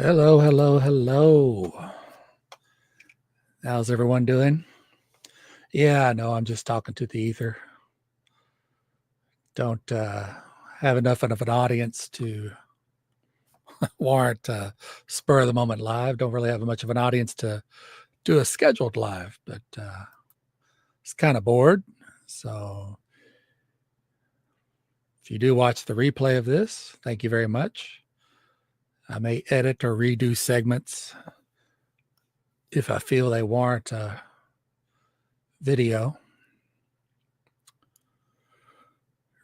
Hello, hello, hello. How's everyone doing? Yeah, no, I'm just talking to the ether. Don't have enough of an audience to warrant spur of the moment live. Don't really have much of an audience to do a scheduled live, but it's kind of bored. So if you do watch the replay of this, thank you very much. I may edit or redo segments if I feel they warrant a video.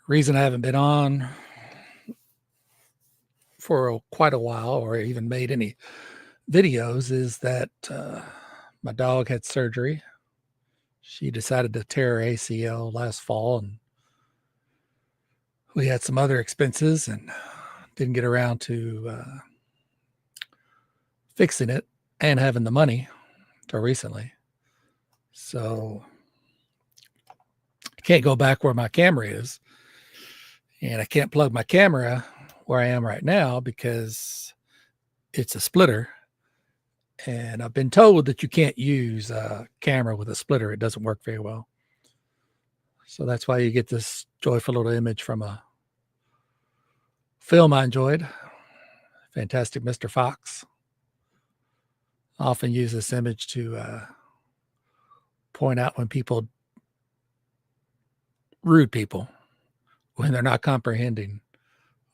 Reason I haven't been on for quite a while or even made any videos is that my dog had surgery. She decided to tear her ACL last fall, and we had some other expenses and didn't get around to fixing it and having the money till recently. So I can't go back where my camera is, and I can't plug my camera where I am right now because it's a splitter. And I've been told that you can't use a camera with a splitter. It doesn't work very well. So that's why you get this joyful little image from a film I enjoyed, Fantastic Mr. Fox. I often use this image to point out when rude people, when they're not comprehending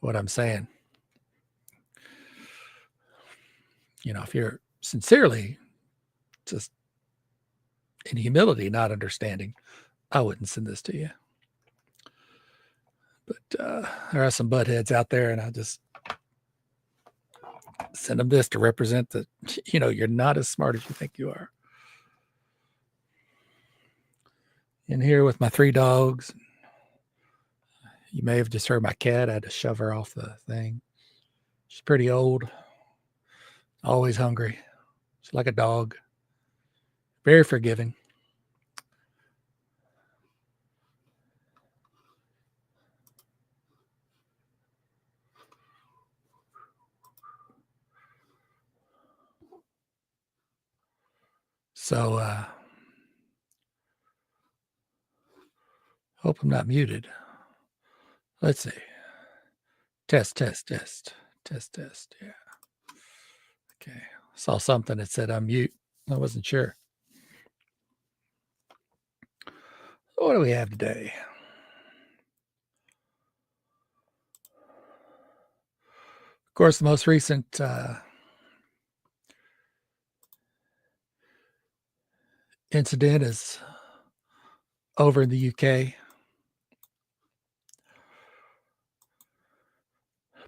what I'm saying. You know, if you're sincerely just in humility, not understanding, I wouldn't send this to you. But there are some buttheads out there, and I just send them this to represent that, you're not as smart as you think you are. In here with my 3 dogs. You may have just heard my cat. I had to shove her off the thing. She's pretty old, always hungry. She's like a dog, very forgiving. So, hope I'm not muted. Let's see. Test. Yeah. Okay. Saw something that said unmute. I wasn't sure. What do we have today? Of course, the most recent incident is over in the UK.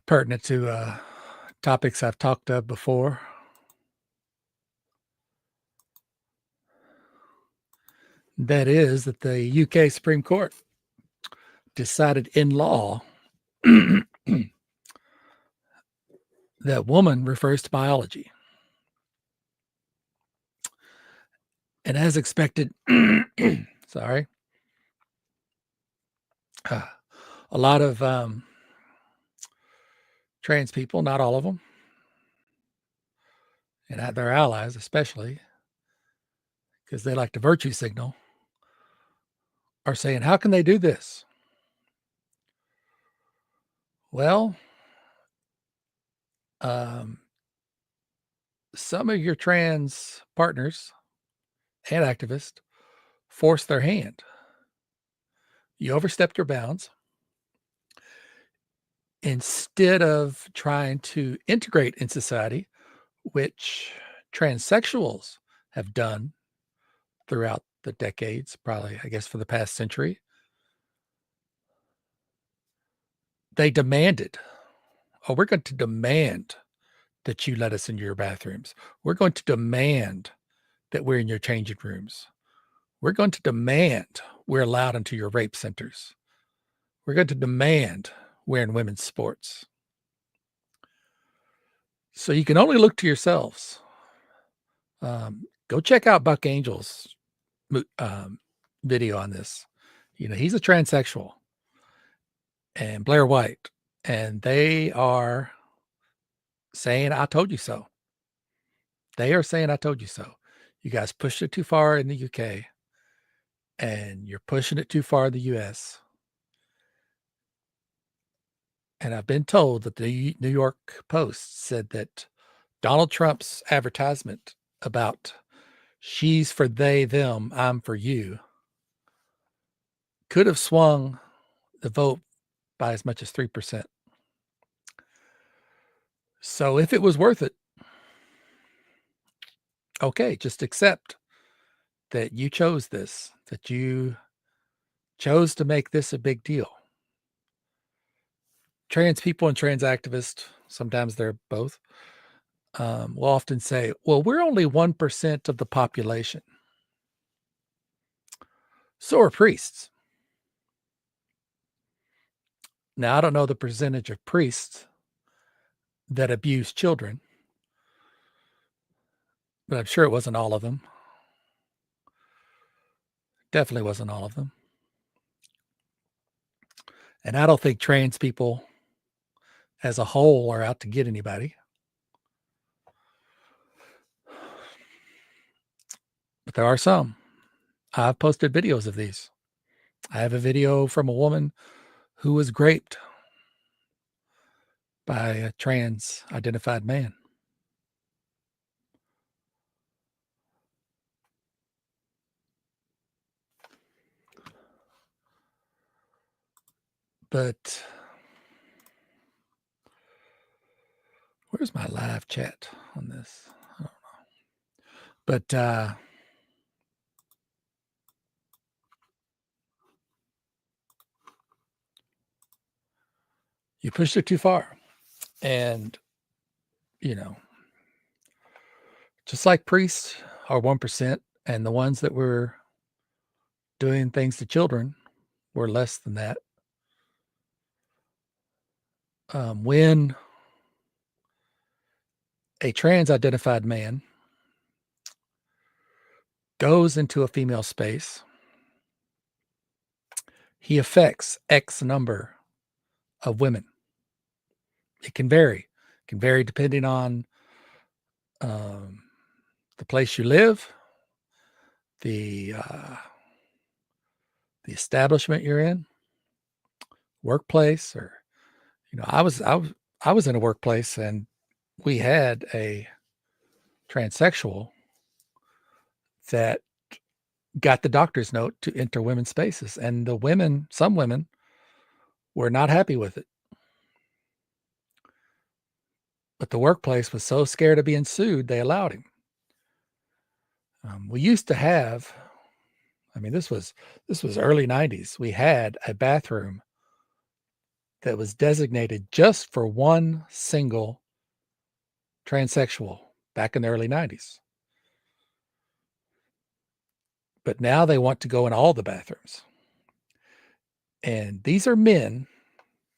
Pertinent to topics I've talked of before. That is that the UK Supreme Court decided in law that woman refers to biology. And as expected, sorry, a lot of trans people, not all of them, and their allies especially, because they like to virtue signal, are saying, how can they do this? Well, some of your trans partners and activists force their hand. You overstepped your bounds. Instead of trying to integrate in society, which transsexuals have done throughout the decades, probably, I guess, for the past century, they demanded, oh, we're going to demand that you let us into your bathrooms. We're going to demand that we're in your changing rooms. We're going to demand we're allowed into your rape centers. We're going to demand we're in women's sports. So you can only look to yourselves. Go check out Buck Angel's video on this. He's a transsexual, and Blair White, and they are saying, I told you so. They are saying, I told you so. You guys pushed it too far in the UK, and you're pushing it too far in the US. And I've been told that the New York Post said that Donald Trump's advertisement about she's for they, them, I'm for you could have swung the vote by as much as 3%. So if it was worth it, okay, just accept that you chose this, that you chose to make this a big deal. Trans people and trans activists, sometimes they're both, will often say, well, we're only 1% of the population. So are priests. Now, I don't know the percentage of priests that abuse children, but I'm sure it wasn't all of them. Definitely wasn't all of them. And I don't think trans people as a whole are out to get anybody. But there are some. I've posted videos of these. I have a video from a woman who was raped by a trans identified man. But where's my live chat on this? I don't know. But you pushed it too far. And, you know, just like priests are 1%, and the ones that were doing things to children were less than that. When a trans identified man goes into a female space, he affects X number of women. It can vary. It can vary depending on the place you live, the establishment you're in, workplace, or I was in a workplace and we had a transsexual that got the doctor's note to enter women's spaces, and some women were not happy with it. But the workplace was so scared of being sued, they allowed him. We used to have, this was early 90s. We had a bathroom that was designated just for one single transsexual back in the early 90s. But now they want to go in all the bathrooms. And these are men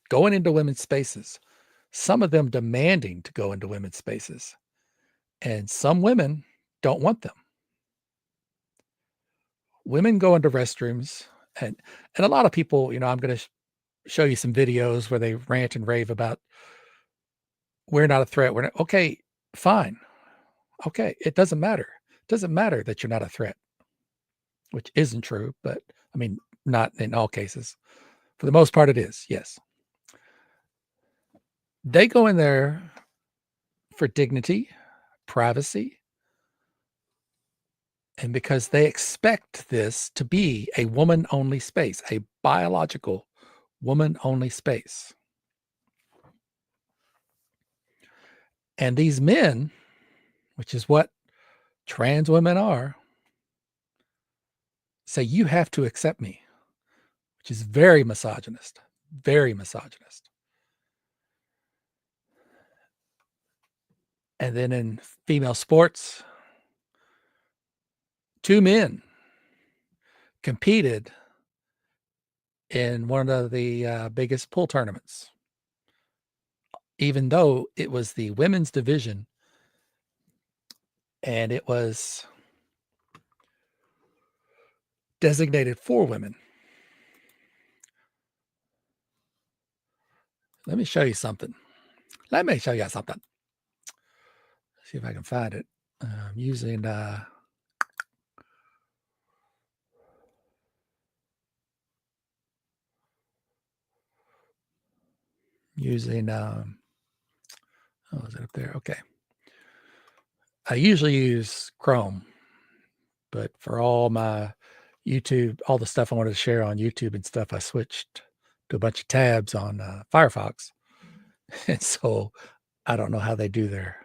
going into women's spaces, some of them demanding to go into women's spaces. And some women don't want them. Women go into restrooms, and a lot of people, I'm going to show you some videos where they rant and rave about we're not a threat. We're not okay, fine. Okay, it doesn't matter. It doesn't matter that you're not a threat, which isn't true, but not in all cases. For the most part, it is, yes. They go in there for dignity, privacy, and because they expect this to be a woman-only space, a biological woman-only space. And these men, which is what trans women are, say, you have to accept me, which is very misogynist, very misogynist. And then in female sports, 2 men competed in one of the biggest pool tournaments, even though it was the women's division and it was designated for women. Let me show you something. See if I can find it. using oh, is it up there? Okay. I usually use Chrome, but for all my YouTube, all the stuff I wanted to share on YouTube and stuff, I switched to a bunch of tabs on Firefox. And so I don't know how they do there.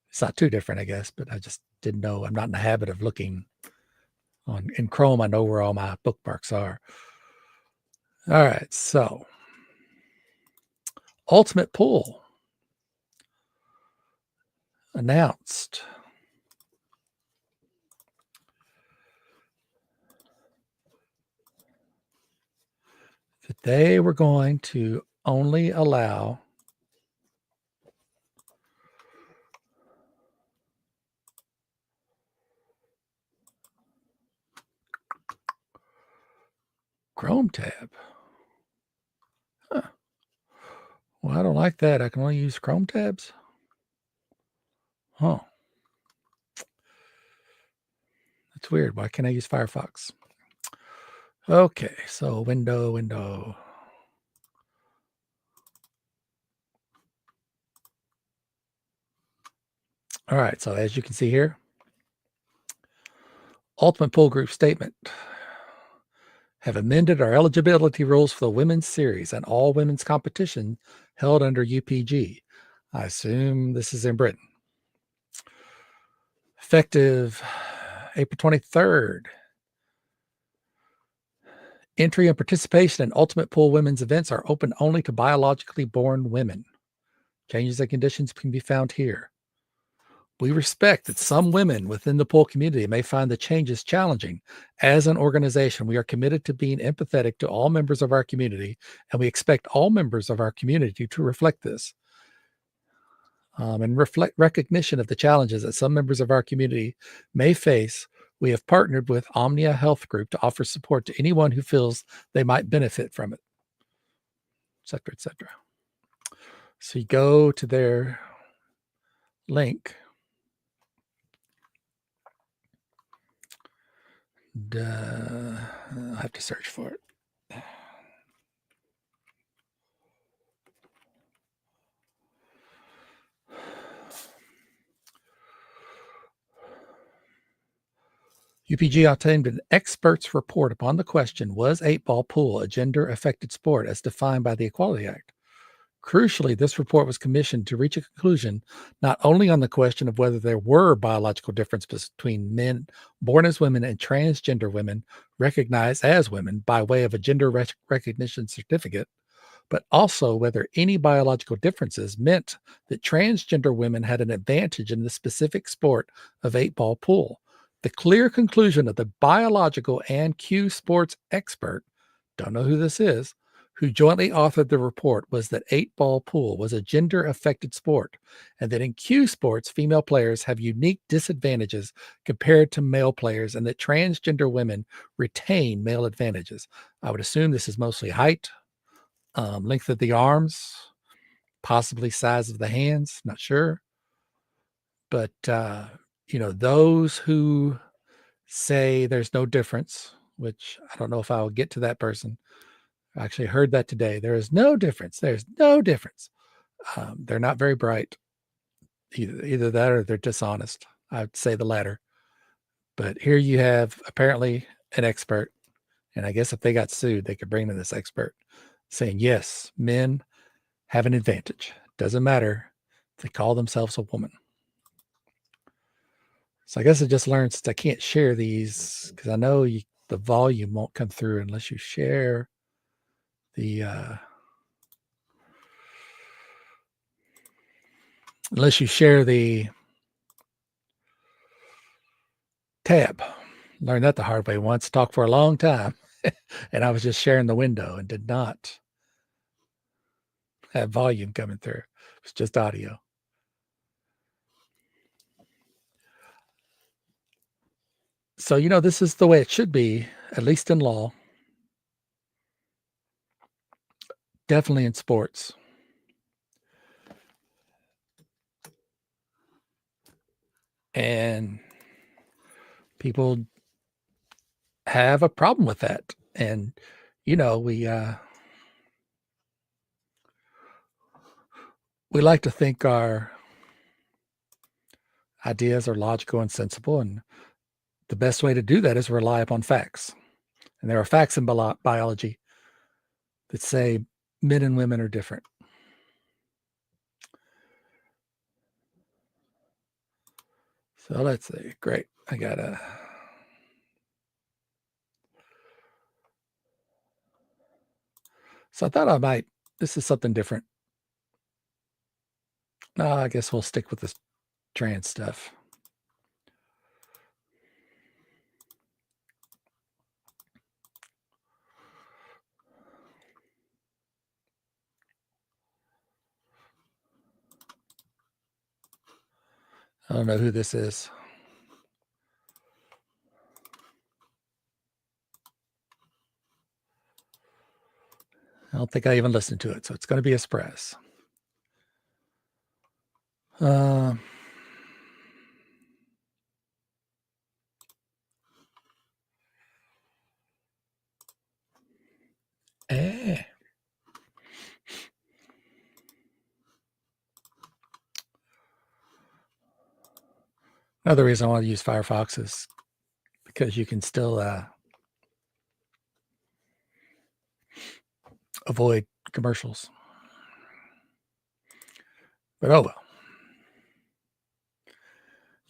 It's not too different, I guess, but I just didn't know. I'm not in the habit of looking in Chrome. I know where all my bookmarks are. All right, so Ultimate Pool announced that they were going to only allow Chrome tab. Huh. Well, I don't like that. I can only use Chrome tabs. Huh. That's weird. Why can't I use Firefox? Okay, so window. All right, so as you can see here, Ultimate Pool Group statement. Have amended our eligibility rules for the women's series and all women's competition held under UPG. I assume this is in Britain. Effective April 23rd. Entry and participation in Ultimate Pool women's events are open only to biologically born women. Changes and conditions can be found here. We respect that some women within the pool community may find the changes challenging. As an organization, we are committed to being empathetic to all members of our community, and we expect all members of our community to reflect this. And reflect recognition of the challenges that some members of our community may face. We have partnered with Omnia Health Group to offer support to anyone who feels they might benefit from it, et cetera, et cetera. So you go to their link. I'll have to search for it. UPG obtained an expert's report upon the question, was 8-ball pool a gender-affected sport as defined by the Equality Act? Crucially, this report was commissioned to reach a conclusion not only on the question of whether there were biological differences between men born as women and transgender women recognized as women by way of a gender recognition certificate, but also whether any biological differences meant that transgender women had an advantage in the specific sport of 8-ball pool. The clear conclusion of the biological and Q sports expert, don't know who this is, who jointly authored the report was that 8-ball pool was a gender-affected sport, and that in Q sports, female players have unique disadvantages compared to male players, and that transgender women retain male advantages. I would assume this is mostly height, length of the arms, possibly size of the hands, not sure. But, those who say there's no difference, which I don't know if I'll get to that person. I actually heard that today. There is no difference. There's no difference. They're not very bright. Either that or they're dishonest. I'd say the latter. But here you have apparently an expert. And I guess if they got sued, they could bring in this expert saying, yes, men have an advantage. Doesn't matter if they call themselves a woman. So I guess I just learned since I can't share these because I know the volume won't come through unless you share the tab. Learned that the hard way once. Talked for a long time, and I was just sharing the window and did not have volume coming through. It was just audio. So, this is the way it should be, at least in law. Definitely in sports. And people have a problem with that. And, we like to think our ideas are logical and sensible. And the best way to do that is rely upon facts. And there are facts in biology that say men and women are different. So let's see. Great. I got So I thought this is something different. No, I guess we'll stick with this trans stuff. I don't know who this is. I don't think I even listened to it, so it's going to be a surprise. Another reason I want to use Firefox is because you can still avoid commercials. But oh well.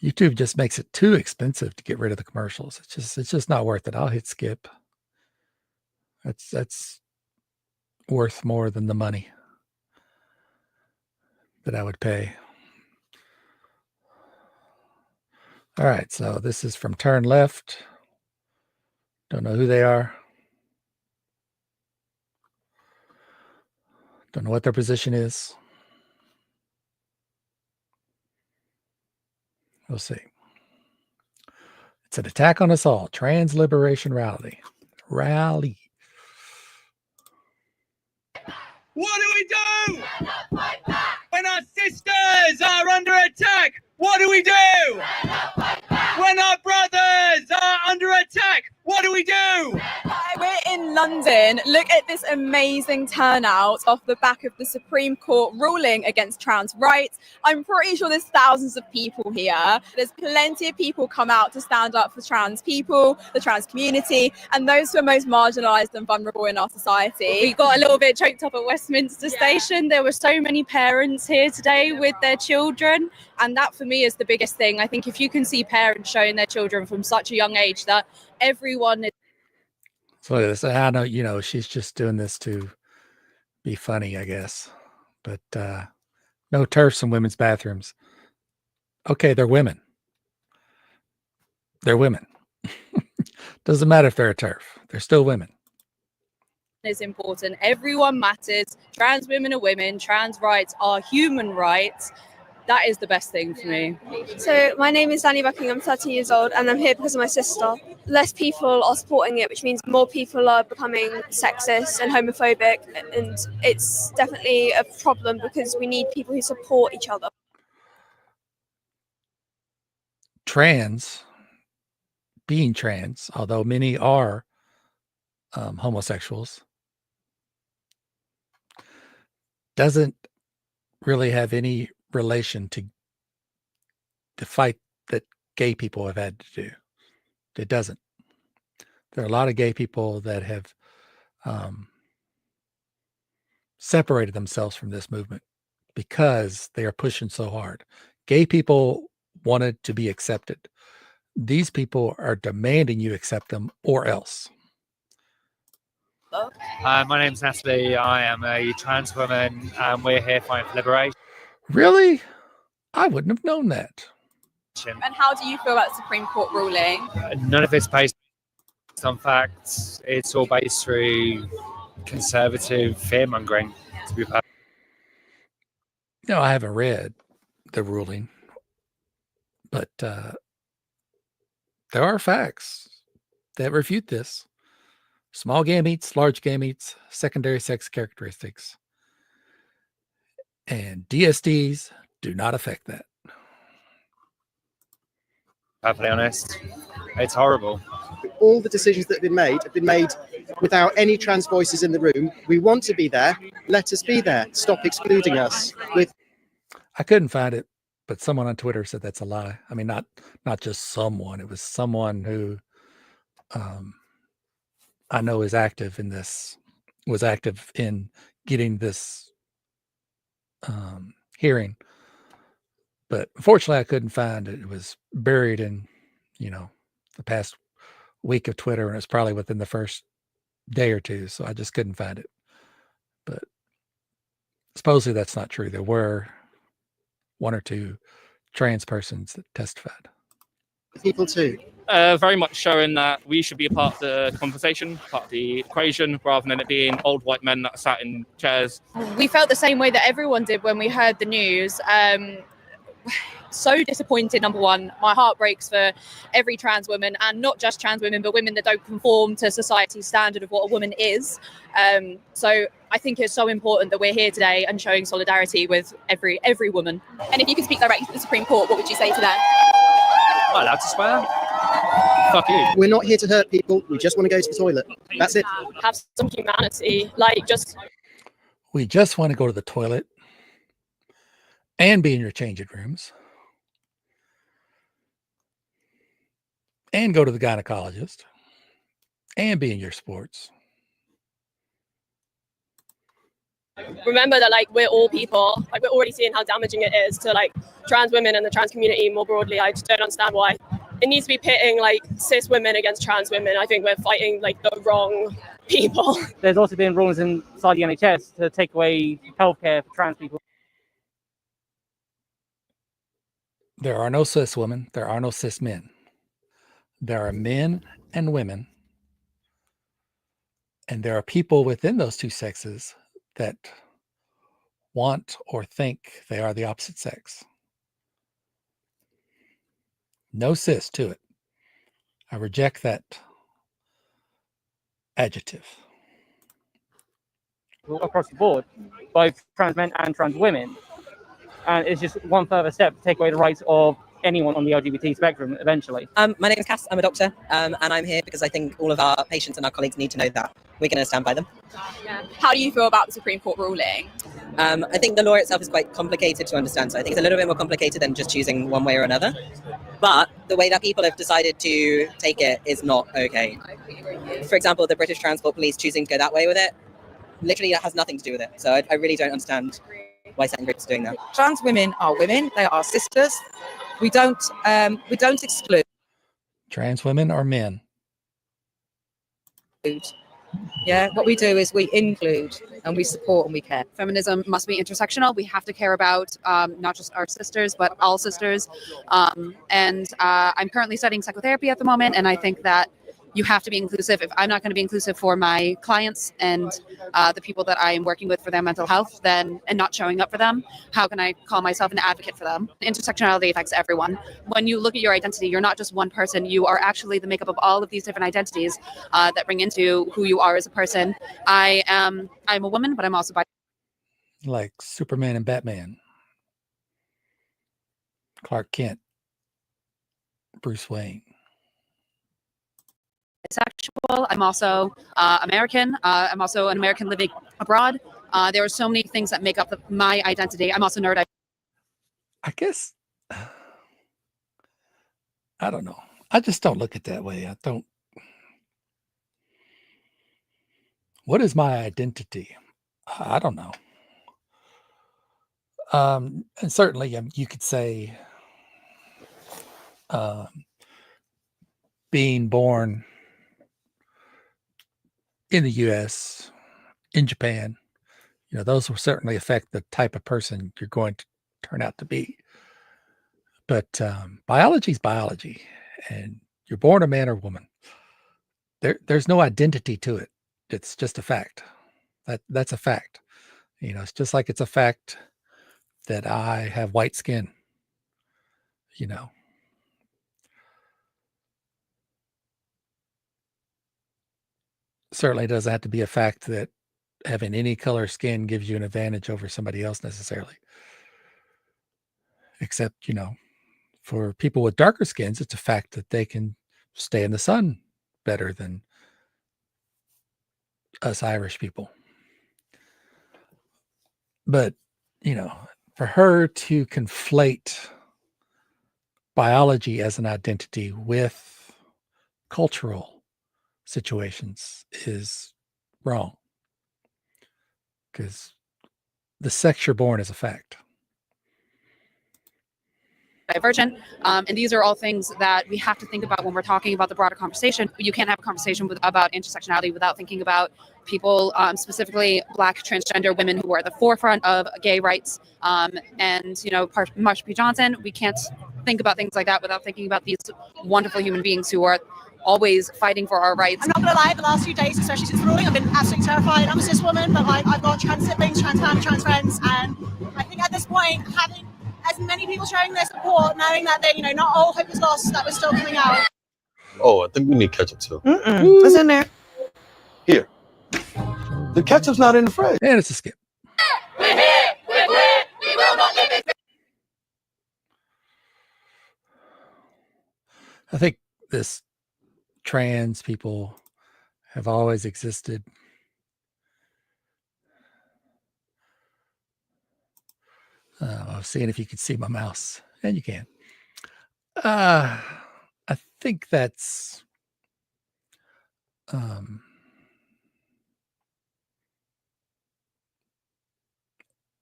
YouTube just makes it too expensive to get rid of the commercials. It's just not worth it. I'll hit skip. That's worth more than the money that I would pay. All right, so this is from Turn Left. Don't know who they are. Don't know what their position is. We'll see. It's an attack on us all. Trans Liberation Rally. What do we do when our sisters are under attack? What do we do when our brothers are under attack? What do we do? We're in London. Look at this amazing turnout off the back of the Supreme Court ruling against trans rights. I'm pretty sure there's thousands of people here. There's plenty of people come out to stand up for trans people, the trans community, and those who are most marginalised and vulnerable in our society. We got a little bit choked up at Westminster Station. There were so many parents here today with their children, and that for me is the biggest thing. I think if you can see parents showing their children from such a young age that everyone is. So I know, she's just doing this to be funny, I guess. But no TERFs in women's bathrooms. Okay, they're women. They're women. Doesn't matter if they're a TERF. They're still women. Is important. Everyone matters. Trans women are women. Trans rights are human rights. That is the best thing for me. So my name is Danny Bucking, I'm 13 years old and I'm here because of my sister. Less people are supporting it, which means more people are becoming sexist and homophobic, and it's definitely a problem because we need people who support each other. Being trans, although many are homosexuals, doesn't really have any relation to the fight that gay people have had to do. It doesn't. There are a lot of gay people that have separated themselves from this movement because they are pushing so hard. Gay people wanted to be accepted. These people are demanding you accept them or else. My name's Natalie. I am a trans woman and we're here fighting for liberation. Really? I wouldn't have known that. And how do you feel about the Supreme Court ruling? None of it's based on facts. It's all based through conservative fear-mongering, to be perfect. No, I haven't read the ruling, but there are facts that refute this. Small gametes, large gametes, secondary sex characteristics, and DSDs do not affect that. Perfectly honest, it's horrible. All the decisions that have been made without any trans voices in the room. We want to be there. Let us be there. Stop excluding us. I couldn't find it, but someone on Twitter said that's a lie. I mean, not just someone. It was someone who I know is active in this, was active in getting this hearing. But unfortunately, I couldn't find it. It was buried in, the past week of Twitter, and it's probably within the first day or two. So I just couldn't find it. But supposedly that's not true. There were one or two trans persons that testified. People too. Very much showing that we should be a part of the conversation, part of the equation, rather than it being old white men that sat in chairs. We felt the same way that everyone did when we heard the news. So disappointed, number one. My heart breaks for every trans woman, and not just trans women, but women that don't conform to society's standard of what a woman is. So I think it's so important that we're here today and showing solidarity with every woman. And if you could speak directly to the Supreme Court, what would you say to them? Am I allowed to swear? Fuck you. We're not here to hurt people. We just want to go to the toilet. That's it. Have some humanity. We just want to go to the toilet and be in your changing rooms and go to the gynecologist and be in your sports. Remember that we're all people. We're already seeing how damaging it is to trans women and the trans community more broadly. I just don't understand why it needs to be pitting cis women against trans women. I think we're fighting the wrong people. There's also been rulings inside the NHS to take away healthcare for trans people. There are no cis women. There are no cis men. There are men and women. And there are people within those two sexes that want or think they are the opposite sex. No cis to it. I reject that adjective. Across the board, both trans men and trans women. And it's just one further step to take away the rights of anyone on the LGBT spectrum eventually. My name is Cass, I'm a doctor, and I'm here because I think all of our patients and our colleagues need to know that we're going to stand by them. How do you feel about the Supreme Court ruling? I think the law itself is quite complicated to understand, so I think it's a little bit more complicated than just choosing one way or another. But the way that people have decided to take it is not okay. For example, the British Transport Police choosing to go that way with it, literally it has nothing to do with it. So I really don't understand why certain groups are doing that. Trans women are women, they are sisters. We don't exclude. Trans women are men. Yeah, what we do is we include and we support and we care. Feminism must be intersectional. We have to care about not just our sisters, but all sisters. And I'm currently studying psychotherapy at the moment, and I think that you have to be inclusive. If I'm not going to be inclusive for my clients and the people that I am working with for their mental health, then and not showing up for them, how can I call myself an advocate for them? Intersectionality affects everyone. When you look at your identity, you're not just one person. You are actually the makeup of all of these different identities that bring into who you are as a person. I'm a woman, but I'm also like Superman and Batman, Clark Kent, Bruce Wayne. Bisexual. I'm also American. I'm also an American living abroad. There are so many things that make up my identity. I'm also neurodivergent. I guess, I don't know. I just don't look at it that way. I don't. What is my identity? I don't know. And certainly you could say being born in the U.S., in Japan, those will certainly affect the type of person you're going to turn out to be. But biology is biology, and you're born a man or woman. There's no identity to it. It's just a fact. That's a fact. It's just like it's a fact that I have white skin. Certainly doesn't have to be a fact that having any color skin gives you an advantage over somebody else necessarily. Except, For people with darker skins, it's a fact that they can stay in the sun better than us Irish people. But, for her to conflate biology as an identity with cultural situations is wrong. Because the sex you're born is a fact. Divergent. And these are all things that we have to think about when we're talking about the broader conversation. You can't have a conversation about intersectionality without thinking about people, specifically Black transgender women who are at the forefront of gay rights. And, Marsha P. Johnson, we can't think about things like that without thinking about these wonderful human beings who are always fighting for our rights. I'm not gonna lie, the last few days, especially since the ruling, I've been absolutely terrified. I'm a cis woman, but I've got trans siblings, trans family, trans friends, and I think at this point, having as many people showing their support, knowing that they, not all hope is lost, that we're still coming out. Oh, I think we need ketchup too. What's in there? Here. The ketchup's not in the fridge. And it's a skip. We're here, we're queer, we will not live in. I think this trans people have always existed. I was seeing if you could see my mouse, and you can. I think that's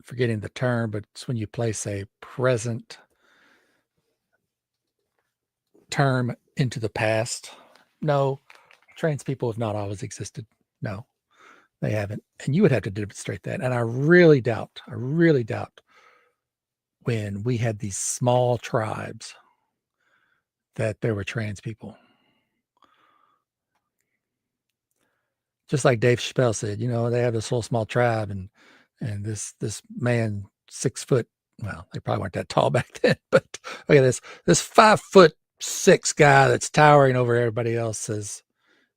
forgetting the term, but it's when you place a present term into the past. No, trans people have not always existed. No, they haven't. And you would have to demonstrate that. And I really doubt when we had these small tribes that there were trans people. Just like Dave Chappelle said, they have this little small tribe and this man 6 foot, well, they probably weren't that tall back then, but look at this 5'6" guy that's towering over everybody else says,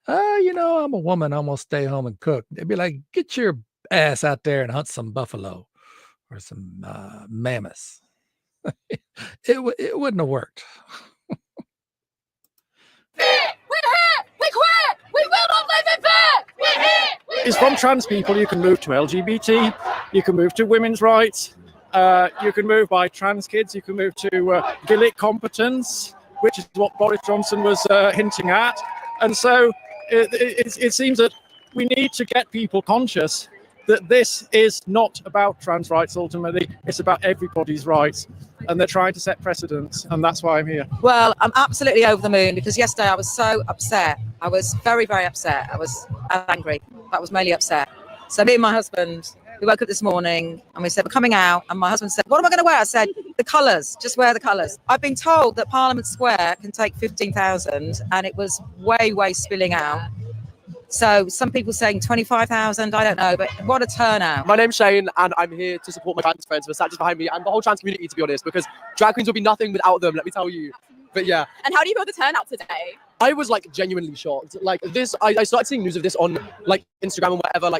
I'm a woman, I'm gonna stay home and cook. They'd be like, get your ass out there and hunt some buffalo or some mammoths. It wouldn't have worked. We quit! We will not live in fear! We're here! Is from trans people, you can move to LGBT, you can move to women's rights, you can move by trans kids, you can move to Gillick competence, which is what Boris Johnson was hinting at. And so it seems that we need to get people conscious that this is not about trans rights ultimately, it's about everybody's rights. And they're trying to set precedents, and that's why I'm here. Well, I'm absolutely over the moon because yesterday I was so upset. I was very, very upset. I was angry. I was mainly upset. So me and my husband, we woke up this morning and we said, we're coming out. And my husband said, what am I going to wear? I said, the colours, just wear the colours. I've been told that Parliament Square can take 15,000 and it was way, way spilling out. So some people saying 25,000, I don't know, but what a turnout. My name's Shane and I'm here to support my trans friends who are sat just behind me and the whole trans community, to be honest, because drag queens would be nothing without them, let me tell you. But yeah. And how do you feel the turnout today? I was genuinely shocked. This, I started seeing news of this on Instagram and whatever.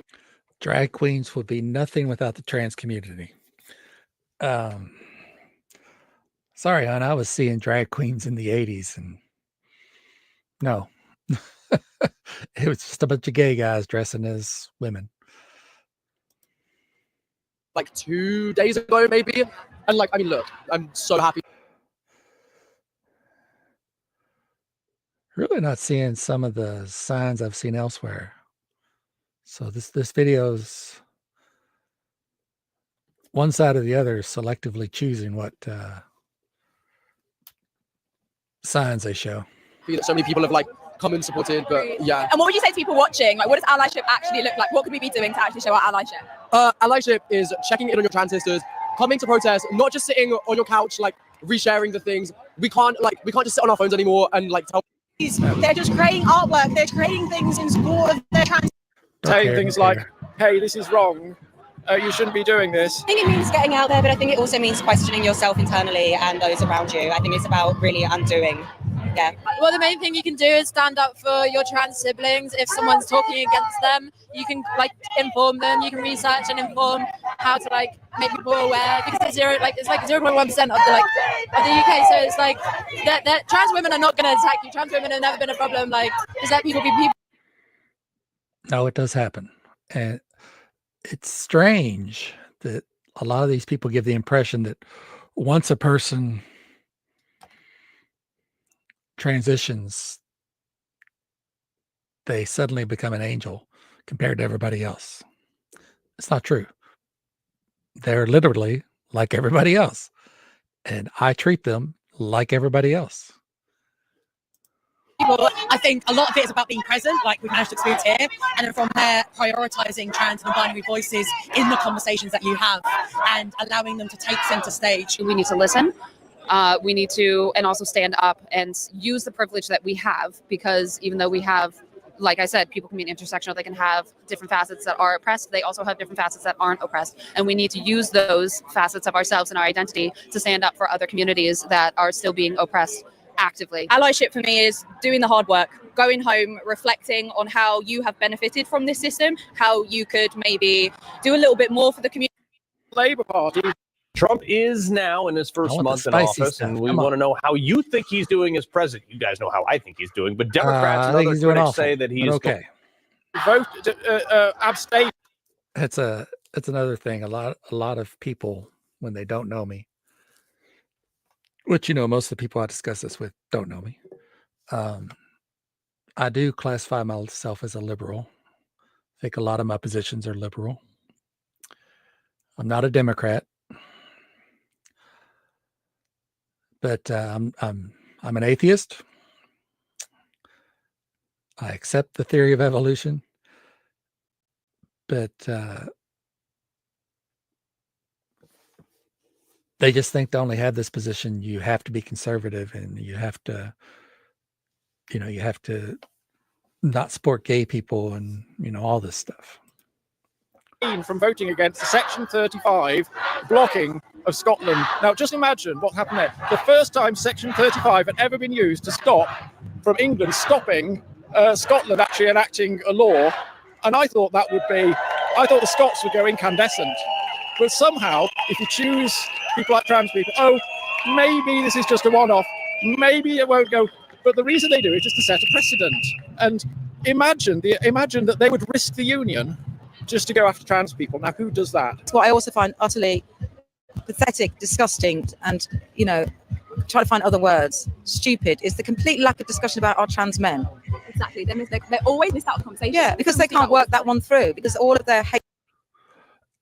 Drag queens would be nothing without the trans community. Sorry, hon, I was seeing drag queens in the 80s and no. It was just a bunch of gay guys dressing as women. 2 days ago, maybe. And look, I'm so happy. Really not seeing some of the signs I've seen elsewhere. So this video's one side or the other is selectively choosing what signs they show. So many people have come and supported, but yeah. And what would you say to people watching? What does allyship actually look like? What could we be doing to actually show our allyship? Allyship is checking in on your trans sisters, coming to protest, not just sitting on your couch, resharing the things. We can't just sit on our phones anymore and tell. They're just creating artwork. They're creating things in support of their trans. Saying things like, hey, this is wrong. You shouldn't be doing this. I think it means getting out there, but I think it also means questioning yourself internally and those around you. I think it's about really undoing. Yeah. Well, the main thing you can do is stand up for your trans siblings. If someone's talking against them, you can inform them. You can research and inform how to like make people aware, because it's it's like 0.1% of the UK. So it's like that trans women are not going to attack you. Trans women have never been a problem. Like, just let people be people. No, it does happen. And it's strange that a lot of these people give the impression that once a person transitions, they suddenly become an angel compared to everybody else. It's not true. They're literally like everybody else. And I treat them like everybody else. People, I think a lot of it is about being present, like we've managed to experience here, and then from there, prioritizing trans and non-binary voices in the conversations that you have and allowing them to take center stage. We need to listen. We need to, and also stand up and use the privilege that we have, because even though we have, like I said, people can be intersectional, they can have different facets that are oppressed, they also have different facets that aren't oppressed. And we need to use those facets of ourselves and our identity to stand up for other communities that are still being oppressed actively. Allyship for me is doing the hard work, going home, reflecting on how you have benefited from this system, how you could maybe do a little bit more for the community. Labour Party. Trump is now in his first month in office, and we want to know how you think he's doing as president. You guys know how I think he's doing, but Democrats and other critics say that he's okay. Vote abstain. It's another thing. A lot of people, when they don't know me, which, you know, most of the people I discuss this with don't know me. I do classify myself as a liberal. I think a lot of my positions are liberal. I'm not a Democrat, but I'm an atheist. I accept the theory of evolution, but they just think to only have this position, you have to be conservative, and you have to not support gay people, and, you know, all this stuff. From voting against the Section 35 blocking of Scotland. Now, just imagine what happened there. The first time Section 35 had ever been used to stop from England stopping Scotland actually enacting a law, and I thought the Scots would go incandescent. But somehow, if you choose people like trans people, maybe this is just a one-off, maybe it won't go. But the reason they do it is to set a precedent. And imagine that they would risk the union just to go after trans people. Now, who does that? It's what I also find utterly pathetic, disgusting, and, you know, try to find other words, stupid, is the complete lack of discussion about our trans men. Exactly. They're always missed out on conversation. Yeah, because they can't work that one through, because all of their hate.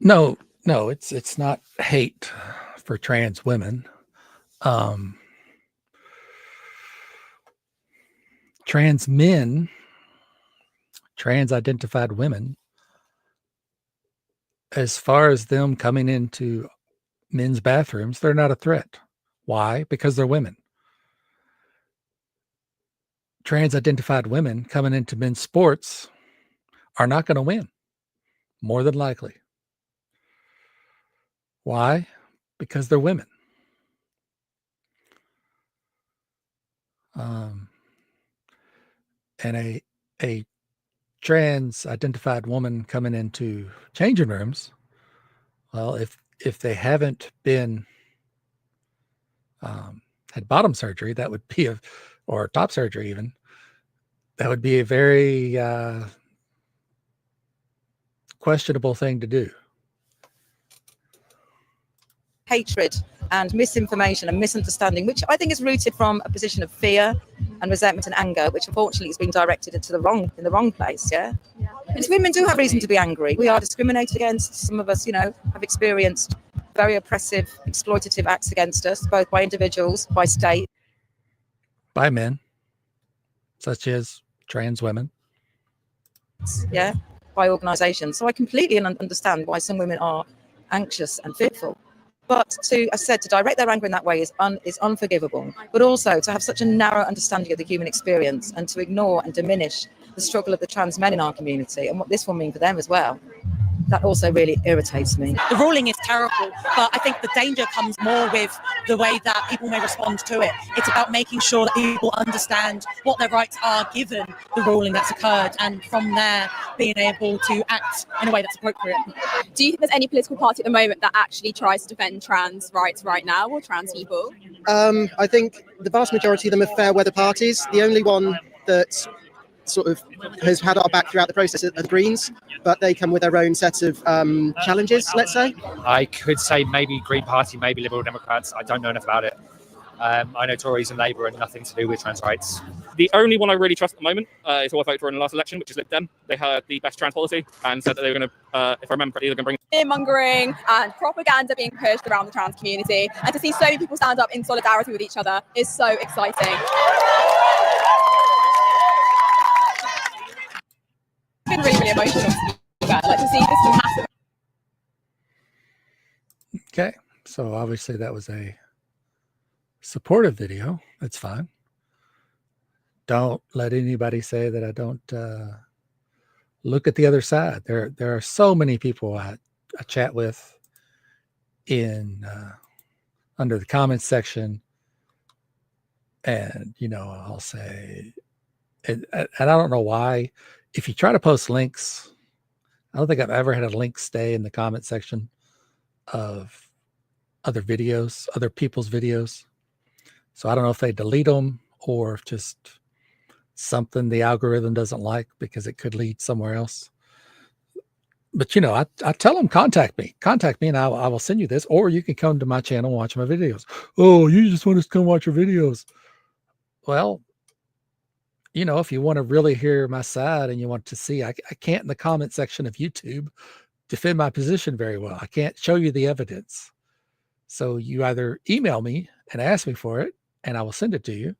No, it's not hate for trans women. Trans men, trans identified women, as far as them coming into men's bathrooms, they're not a threat. Why? Because they're women. Trans identified women coming into men's sports are not going to win, more than likely. Why? Because they're women. And a trans identified woman coming into changing rooms, well, if they haven't been had bottom surgery, that would be or top surgery even, that would be a very questionable thing to do. Hatred and misinformation and misunderstanding, which I think is rooted from a position of fear and resentment and anger, which unfortunately has been directed in the wrong place. Yeah. Because women do have reason to be angry. We are discriminated against. Some of us, you know, have experienced very oppressive, exploitative acts against us, both by individuals, by state, by men, such as trans women. Yeah, by organisations. So I completely understand why some women are anxious and fearful. But to direct their anger in that way is unforgivable. But also to have such a narrow understanding of the human experience and to ignore and diminish the struggle of the trans men in our community and what this will mean for them as well. that also really irritates me. The ruling is terrible, but I think the danger comes more with the way that people may respond to it. It's about making sure that people understand what their rights are given the ruling that's occurred, and from there being able to act in a way that's appropriate. Do you think there's any political party at the moment that actually tries to defend trans rights right now, or trans people? I think the vast majority of them are fair weather parties. The only one that sort of has had our back throughout the process are the Greens, but they come with their own set of challenges, let's say. I could say maybe Green Party, maybe Liberal Democrats. I don't know enough about it. I know Tories and Labour are nothing to do with trans rights. The only one I really trust at the moment is who I voted for in the last election, which is Lib Dem. They had the best trans policy and said that they were going to, if I remember correctly, they're going to bring Fear-mongering and propaganda being pushed around the trans community, and to see so many people stand up in solidarity with each other is so exciting. It's been really, really emotional to see that. Like to see this massive. Okay, so obviously that was a supportive video. That's fine. Don't let anybody say that I don't look at the other side. There are so many people I chat with in under the comments section, and I'll say, and I don't know why. If you try to post links, I don't think I've ever had a link stay in the comment section of other videos, other people's videos. So I don't know if they delete them or if just something the algorithm doesn't like because it could lead somewhere else. But I tell them, contact me and I will send you this, or you can come to my channel and watch my videos. Oh, you just want us to come watch your videos. Well, if you want to really hear my side and you want to see, I can't in the comment section of YouTube defend my position very well. I can't show you the evidence. So you either email me and ask me for it and I will send it to you,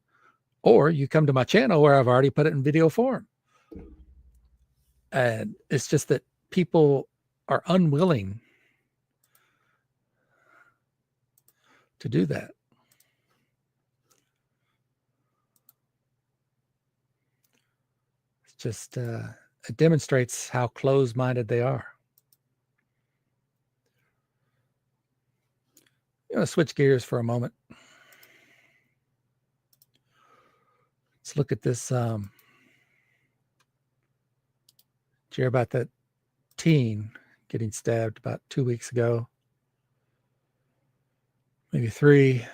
or you come to my channel where I've already put it in video form. And it's just that people are unwilling to do that. It's just, it demonstrates how closed-minded they are. I'm going to switch gears for a moment. Let's look at this. Did you hear about that teen getting stabbed about 2 weeks ago? Maybe 3.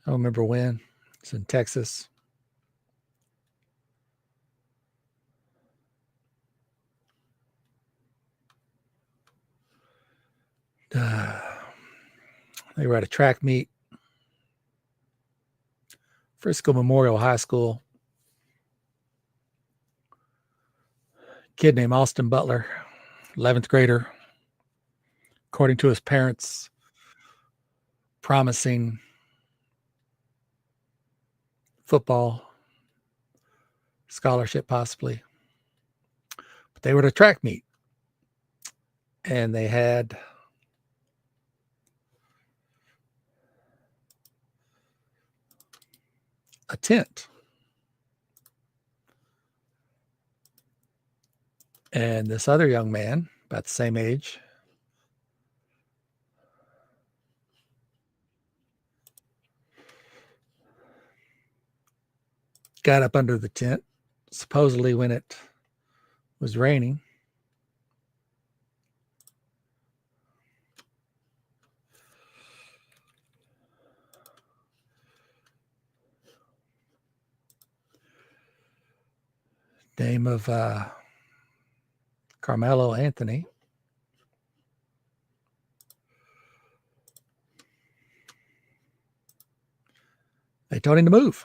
I don't remember when. It's in Texas. They were at a track meet, Frisco Memorial High School. Kid named Austin Butler, 11th grader, according to his parents, promising football scholarship possibly. But they were at a track meet and they had a tent. And this other young man, about the same age, got up under the tent, supposedly when it was raining. Name of Carmelo Anthony. They told him to move.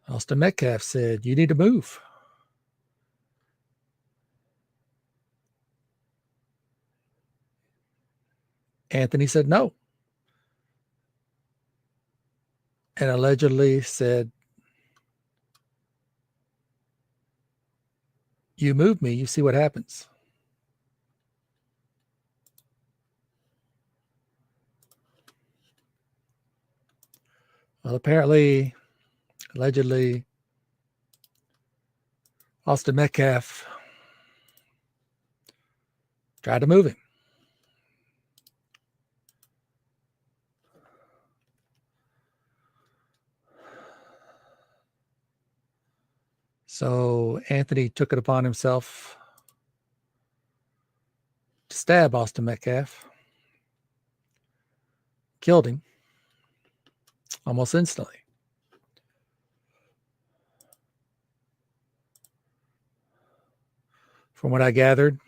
Austin Metcalf said, "You need to move." Anthony said no. And allegedly said, "You move me, you see what happens." Well, apparently Allegedly, Austin Metcalf tried to move him. So Anthony took it upon himself to stab Austin Metcalf. Killed him almost instantly. From what I gathered,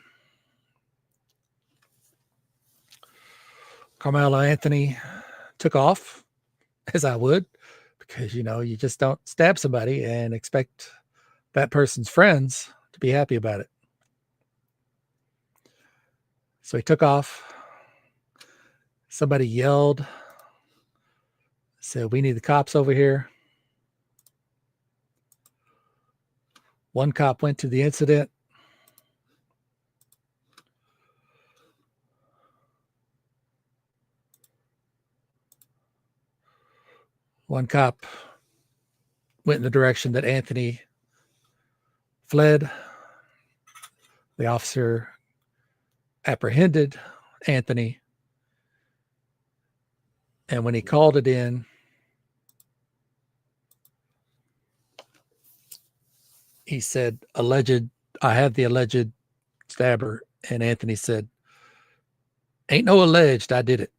Carmelo Anthony took off, as I would, because, you know, you just don't stab somebody and expect that person's friends to be happy about it. So he took off. Somebody yelled, said, "We need the cops over here." One cop went to the incident. One cop went in the direction that Anthony fled. The officer apprehended Anthony. And when he called it in, he said, I have the alleged stabber. And Anthony said, "Ain't no alleged, I did it."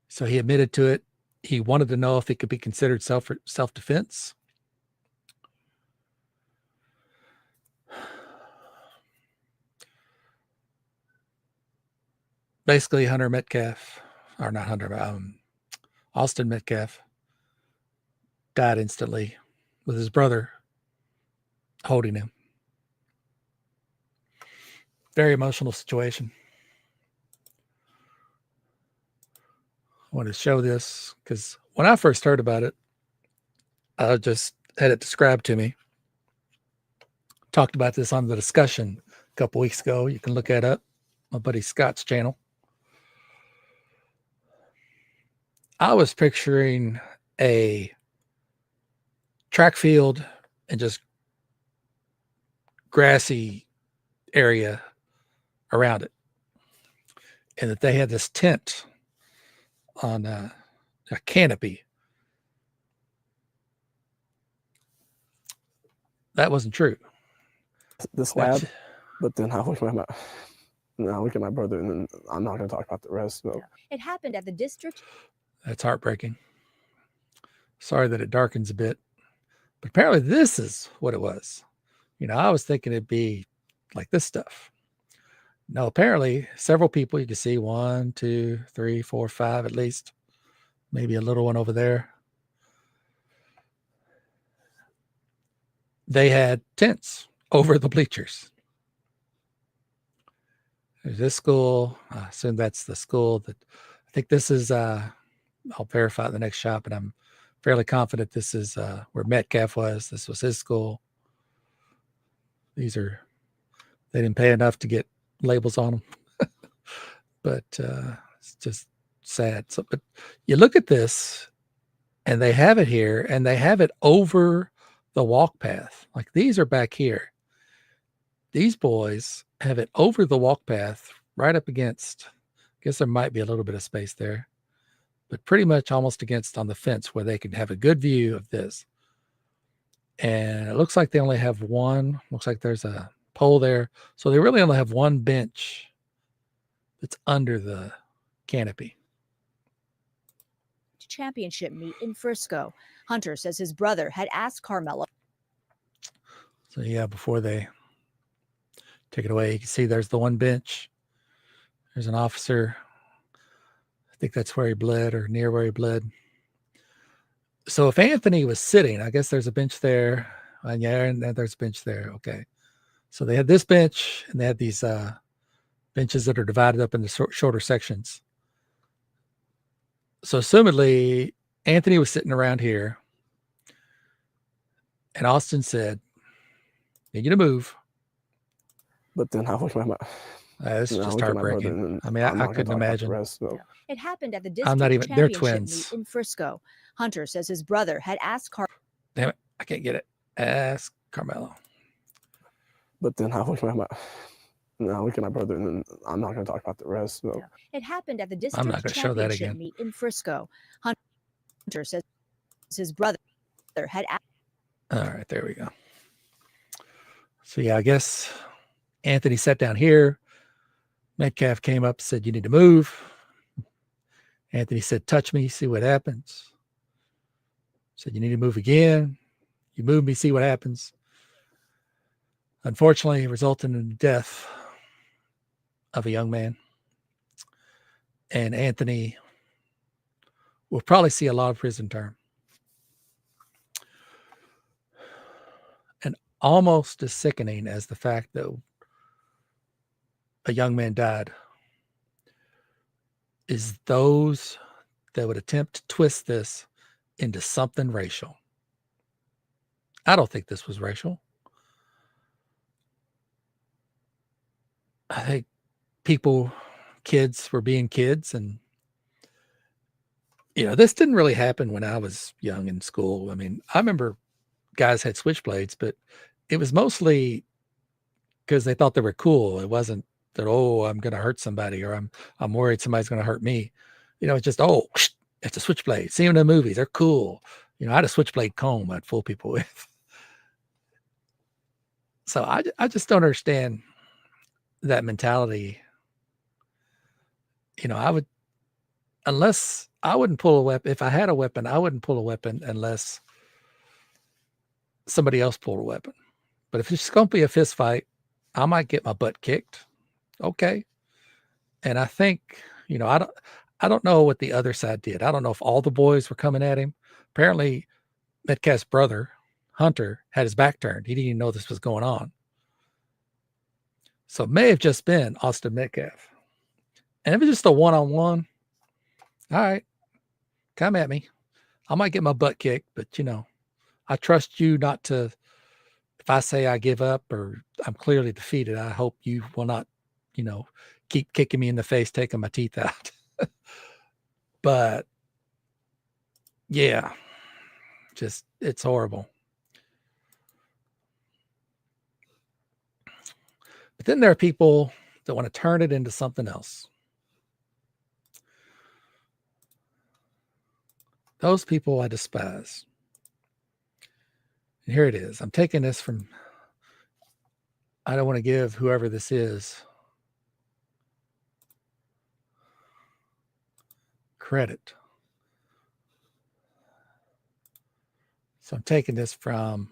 So he admitted to it. He wanted to know if it could be considered self-defense. Basically, Austin Metcalf died instantly with his brother holding him. Very emotional situation. I want to show this because when I first heard about it, I just had it described to me. Talked about this on the discussion a couple weeks ago. You can look that up, my buddy Scott's channel. I was picturing a track field and just grassy area around it, and that they had this tent on a canopy. That wasn't true. The slab, but then I look at my brother, and then I'm not going to talk about the rest. So. It happened at the district. That's heartbreaking. Sorry that it darkens a bit, but apparently this is what it was. You know, I was thinking it'd be like this stuff. No, apparently several people, you can see 1, 2, 3, 4, 5 at least, maybe a little one over there. They had tents over the bleachers. There's this school. I assume that's the school that I think this is. I'll verify the next shop, and I'm fairly confident this is where Metcalf was. This was his school. They didn't pay enough to get labels on them, but it's just sad. So, but you look at this, and they have it here, and they have it over the walk path. Like these are back here. These boys have it over the walk path, right up against. I guess there might be a little bit of space there, but pretty much almost against on the fence where they can have a good view of this. And it looks like they only have one. Looks like there's a pole there. So they really only have one bench that's under the canopy. Championship meet in Frisco. Hunter says his brother had asked Carmelo. So yeah, before they take it away, you can see there's the one bench. There's an officer. I think that's where he bled or near where he bled. So if Anthony was sitting, I guess there's a bench there. And yeah, and there's a bench there. Okay. So they had this bench and they had these benches that are divided up into shorter sections. So assumedly, Anthony was sitting around here, and Austin said, "Need you to move." But then I look at It's No, just look at my brother, heartbreaking. and I mean, I'm I not gonna couldn't talk about the imagine. rest. So. It happened at the I'm not district even. They're championship twins. meet in Frisco. Hunter says his brother had asked Damn it! I can't get it. Ask Carmelo. But then I look at my brother, and then I'm not gonna talk about the rest. So. It happened at the I'm not district going to show that championship again. meet in Frisco. Hunter says his brother had asked. All right, there we go. So yeah, I guess Anthony sat down here. Metcalf came up, said, "You need to move." Anthony said, "Touch me, see what happens." Said, "You need to move again. You move me, see what happens." Unfortunately, it resulted in the death of a young man. And Anthony will probably see a lot of prison term. And almost as sickening as the fact that a young man died is those that would attempt to twist this into something racial. I don't think this was racial. I think kids were being kids, and this didn't really happen when I was young in school. I mean, I remember guys had switchblades, but it was mostly because they thought they were cool. It wasn't that, oh, I'm going to hurt somebody, or I'm worried somebody's going to hurt me. It's just, oh, it's a switchblade. See them in the movies. They're cool. I had a switchblade comb I'd fool people with. So I just don't understand that mentality. I wouldn't pull a weapon. If I had a weapon, I wouldn't pull a weapon unless somebody else pulled a weapon. But if it's going to be a fist fight, I might get my butt kicked. Okay. And I think, I don't know what the other side did. I don't know if all the boys were coming at him. Apparently, Metcalf's brother, Hunter, had his back turned. He didn't even know this was going on. So it may have just been Austin Metcalf. And if it's just a one-on-one, all right, come at me. I might get my butt kicked, but I trust you not to. If I say I give up or I'm clearly defeated, I hope you will not, keep kicking me in the face, taking my teeth out. But yeah, just it's horrible. But then there are people that want to turn it into something else. Those people I despise. And here it is. I'm taking this from, I don't want to give whoever this is credit. So I'm taking this from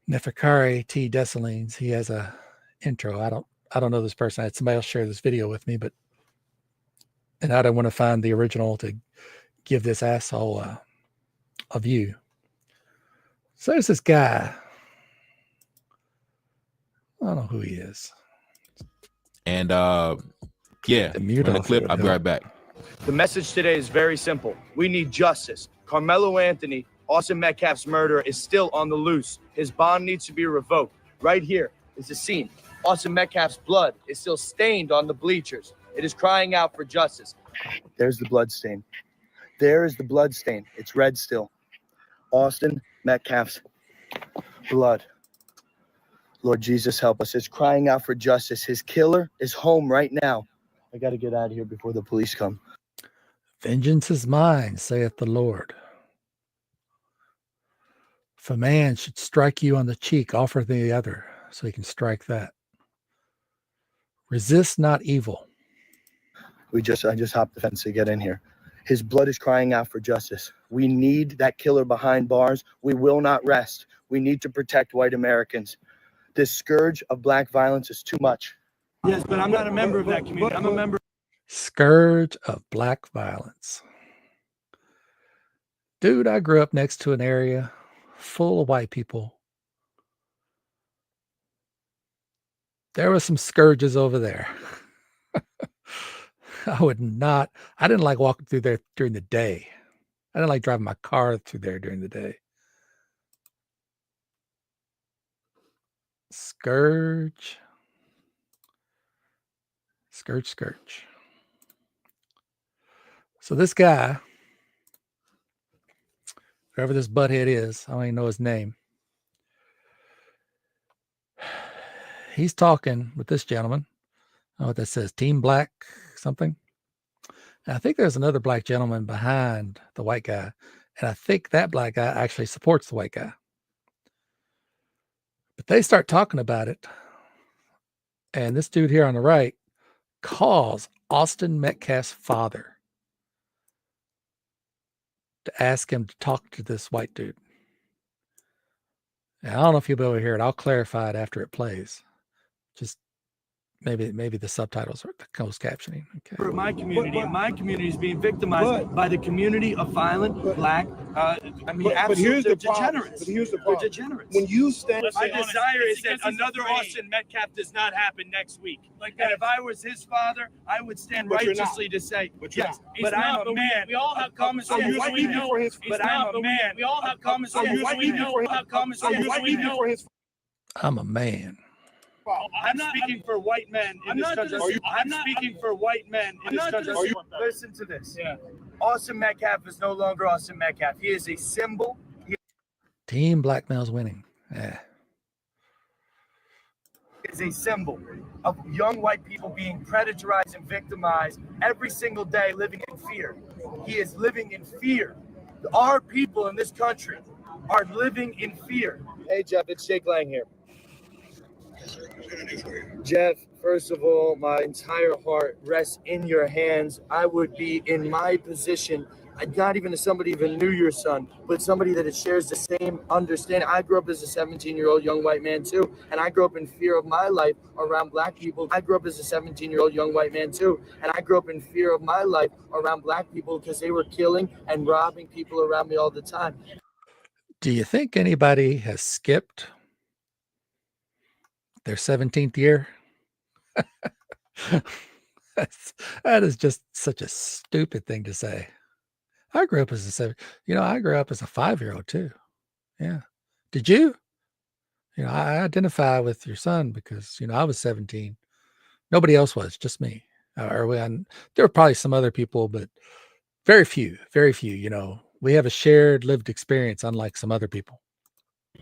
Neferkari T. Dessalines. He has a intro. I don't know this person. I had somebody else share this video with me, and I don't want to find the original to give this asshole a view. So there's this guy. I don't know who he is. And yeah, in the clip, I'll be right back. The message today is very simple. We need justice. Carmelo Anthony, Austin Metcalf's murderer, is still on the loose. His bond needs to be revoked. Right here is the scene. Austin Metcalf's blood is still stained on the bleachers. It is crying out for justice. There's the blood stain. There is the blood stain. It's red still. Austin Metcalf's blood. Lord Jesus, help us. It's crying out for justice. His killer is home right now. I got to get out of here before the police come. Vengeance is mine, saith the Lord. If a man should strike you on the cheek, offer the other, so he can strike that. Resist not evil. I just hopped the fence to get in here. His blood is crying out for justice. We need that killer behind bars. We will not rest. We need to protect white Americans. This scourge of black violence is too much. Yes, but I'm not a member of that community. I'm a member. Scourge of black violence. Dude, I grew up next to an area full of white people. There were some scourges over there. I didn't like walking through there during the day. I didn't like driving my car through there during the day. Scourge. So this guy, whoever this butthead is, I don't even know his name. He's talking with this gentleman. I don't know what that says, Team Black something. And I think there's another black gentleman behind the white guy. And I think that black guy actually supports the white guy. But they start talking about it. And this dude here on the right calls Austin Metcalf's father to ask him to talk to this white dude. Now, I don't know if you'll be able to hear it. I'll clarify it after it plays. Just maybe the subtitles or the closed captioning. Okay. For my community is being victimized by the community of violent black. But here's the degenerates. They're degenerates. When you stand, My desire is that another Austin Metcalf does not happen next week. And if I was his father, I would stand righteously to say, yes, but I'm a man. We all have common sense. But I'm a man. We all have common sense. I'm a man. I'm speaking for white men in this country. I'm speaking for white men in this country. Listen to this. Yeah. Austin Metcalf is no longer Austin Metcalf. He is a symbol. Team Black males winning. Yeah. Is a symbol of young white people being predatorized and victimized every single day, living in fear. He is living in fear. Our people in this country are living in fear. Hey, Jeff, it's Jake Lang here. Jeff, first of all, my entire heart rests in your hands. I would be in my position, not even as somebody even knew your son, but somebody that shares the same understanding. I grew up as a 17-year-old young white man too, and I grew up in fear of my life around black people. I grew up as a 17-year-old young white man too, and I grew up in fear of my life around black people because they were killing and robbing people around me all the time. Do you think anybody has skipped their 17th year? That is just such a stupid thing to say. I grew up as I grew up as a 5-year-old too. Yeah. Did you? I identify with your son because, I was 17. Nobody else was, just me. There were probably some other people, but very few. We have a shared lived experience, unlike some other people.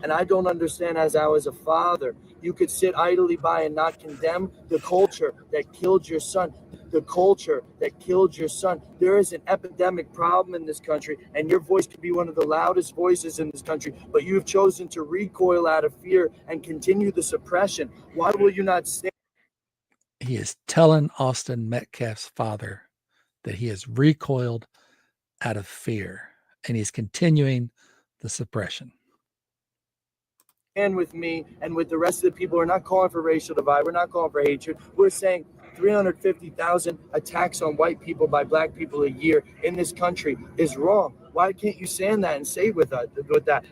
And I don't understand, as I was a father, you could sit idly by and not condemn the culture that killed your son. The culture that killed your son. There is an epidemic problem in this country, and your voice could be one of the loudest voices in this country, but you've chosen to recoil out of fear and continue the suppression. Why will you not stand? He is telling Austin Metcalf's father that he has recoiled out of fear, and he's continuing the suppression. And with me and with the rest of the people, we're not calling for racial divide. We're not calling for hatred. We're saying 350,000 attacks on white people by black people a year in this country is wrong. Why can't you stand that and say with that?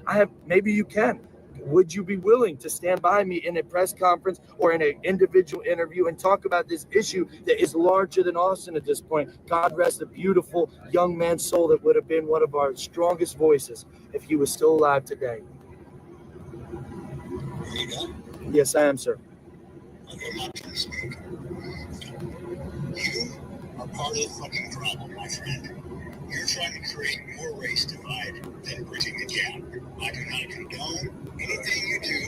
Maybe you can. Would you be willing to stand by me in a press conference or in an individual interview and talk about this issue that is larger than Austin at this point? God rest the beautiful young man's soul that would have been one of our strongest voices if he was still alive today. Yes, I am, sir. You are part of the fucking problem, my friend. You're trying to create more race divide than bridging the gap. I do not condone anything you do.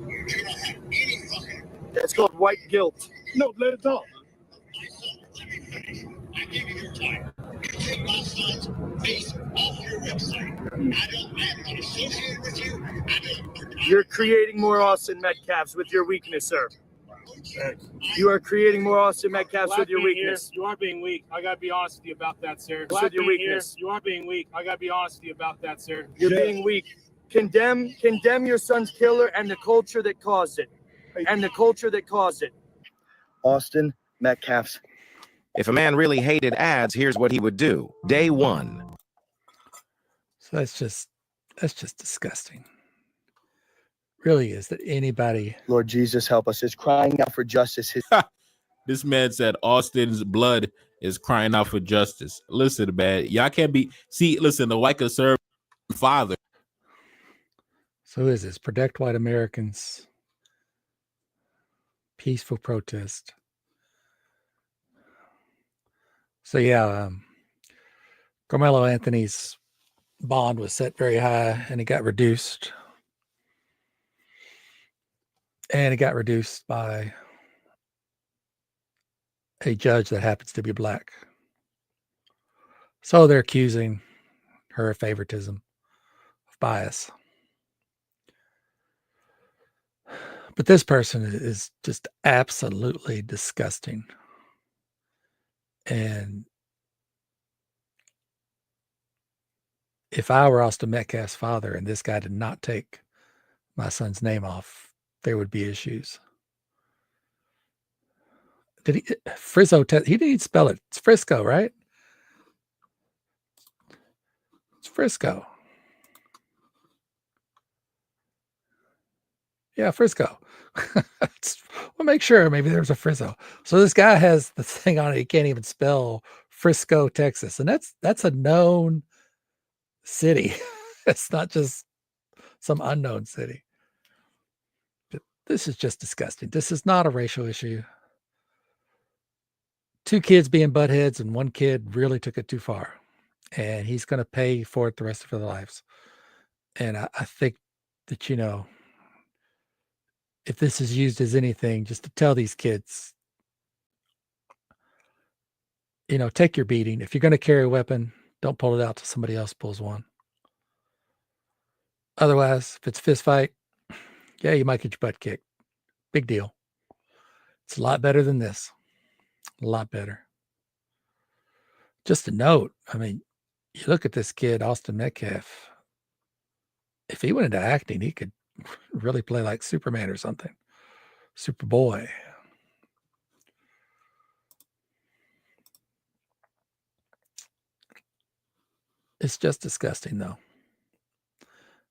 You do not have any fucking... That's called white guilt. No, let it talk. Let me finish. I give you your time. You take my son's face off your website. I am not associated with you. You're creating more Austin Metcalfs with your weakness, sir. You are creating more Austin Metcalfs with your weakness. You are being weak. I gotta be honest with you about that, sir. With your weakness. You are being weak. I gotta be honest with you about that, sir. You're being weak. Condemn your son's killer and the culture that caused it. Austin Metcalf's. If a man really hated ads, here's what he would do. Day one. So that's just disgusting. Really is that anybody. Lord Jesus, help us. Is crying out for justice. This man said Austin's blood is crying out for justice. Listen, man, y'all can't be. Listen, the white conservative father. So who is this? Protect White Americans. Peaceful protest. So yeah, Carmelo Anthony's bond was set very high, and it got reduced. And it got reduced by a judge that happens to be black. So they're accusing her of favoritism, of bias. But this person is just absolutely disgusting. And if I were Austin Metcalf's father and this guy did not take my son's name off, there would be issues. Did he Frizzo? He didn't spell it. It's Frisco, right? It's Frisco. Yeah, Frisco. We'll make sure maybe there's a Frizzo. So this guy has the thing on it. He can't even spell Frisco, Texas, and that's a known city. It's not just some unknown city. But this is just disgusting. This is not a racial issue. Two kids being butt heads, and one kid really took it too far, and he's going to pay for it the rest of their lives. And I think that, if this is used as anything, just to tell these kids, take your beating. If you're going to carry a weapon, don't pull it out till somebody else pulls one. Otherwise, if it's a fist fight, yeah, you might get your butt kicked. Big deal. It's a lot better than this. A lot better. Just a note, you look at this kid, Austin Metcalf. If he went into acting, he could really play like Superman or something. Superboy. It's just disgusting, though.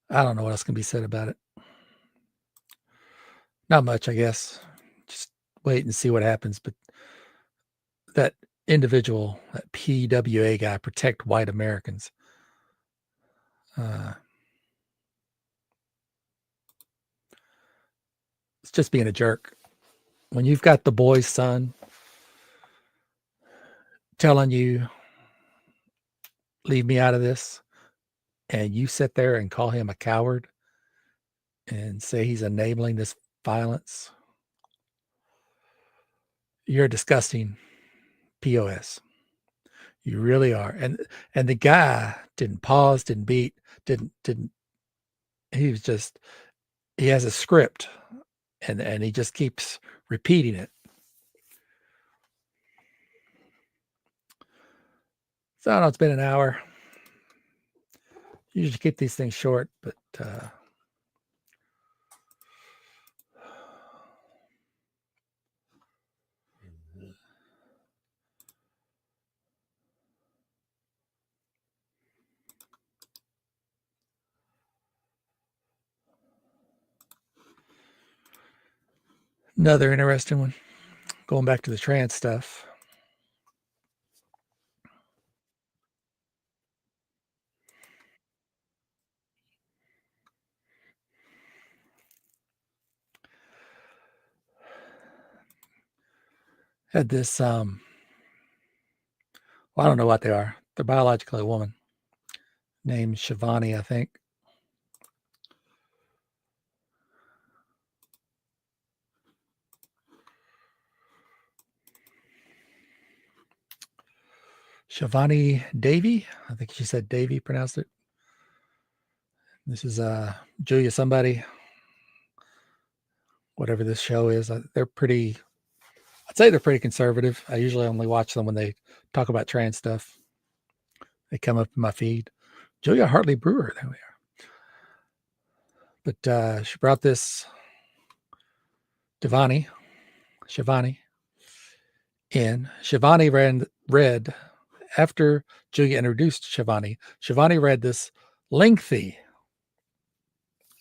I don't know what else can be said about it. Not much, I guess. Just wait and see what happens. But that individual, that PWA guy, Protect White Americans. It's just being a jerk. When you've got the boy's son telling you, leave me out of this, and you sit there and call him a coward and say he's enabling this violence, you're a disgusting POS. You really are. And the guy didn't pause, didn't beat, didn't he was just, he has a script and he just keeps repeating it. So I don't know, it's been an hour. Usually keep these things short, but another interesting one. Going back to the trans stuff. Had this well, I don't know what they are. They're biologically a woman named Shivani, I think. Shivani Davy. I think she said Davy, pronounced it. This is Julia somebody. Whatever this show is. They're pretty, I'd say they're pretty conservative. I usually only watch them when they talk about trans stuff. They come up in my feed. Julia Hartley Brewer. There we are. But she brought this Shivani in. Shivani read after Julia introduced Shivani. Shivani read this lengthy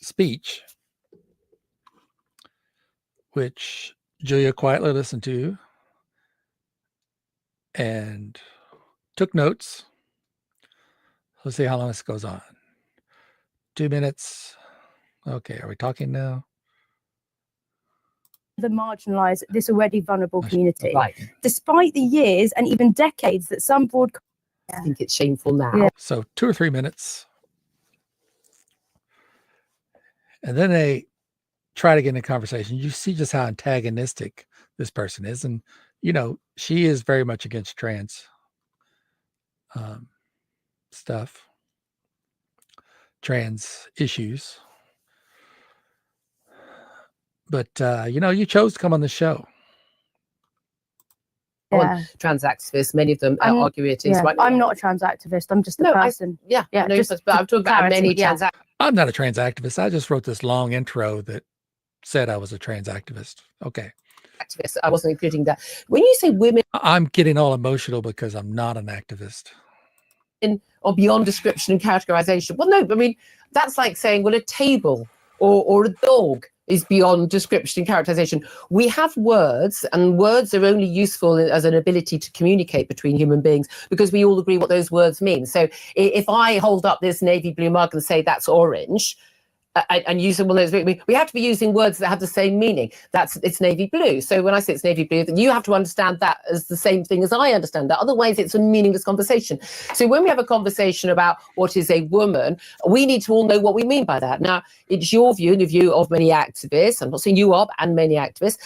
speech, which Julia quietly listened to and took notes. Let's see how long this goes on. 2 minutes. Okay, are we talking now? the marginalised, this already vulnerable community. Right. Despite the years and even decades that some broadcast. I think it's shameful now. Yeah. So 2 or 3 minutes. And then they try to get in a conversation. You see just how antagonistic this person is. And, you know, she is very much against trans stuff, trans issues. But, you know, you chose to come on the show. Yeah. Trans activists, many of them argue it is right. I'm not a trans activist. I'm just a person. No, just but I'm talking about many trans activists. I'm not a trans activist. I just wrote this long intro that said I was a trans activist. Okay. Activists. I wasn't including that. When you say women, I'm getting all emotional because I'm not an activist. Or beyond description and characterization. Well, no, I mean, that's like saying, well, a table or a dog is beyond description and characterization. We have words, and words are only useful as an ability to communicate between human beings because we all agree what those words mean. So if I hold up this navy blue mug and say that's orange, and you said, well, we have to be using words that have the same meaning. It's navy blue. So when I say it's navy blue, then you have to understand that as the same thing as I understand that. Otherwise, it's a meaningless conversation. So when we have a conversation about what is a woman, we need to all know what we mean by that. Now, it's your view and the view of many activists, I'm not saying you are, and many activists,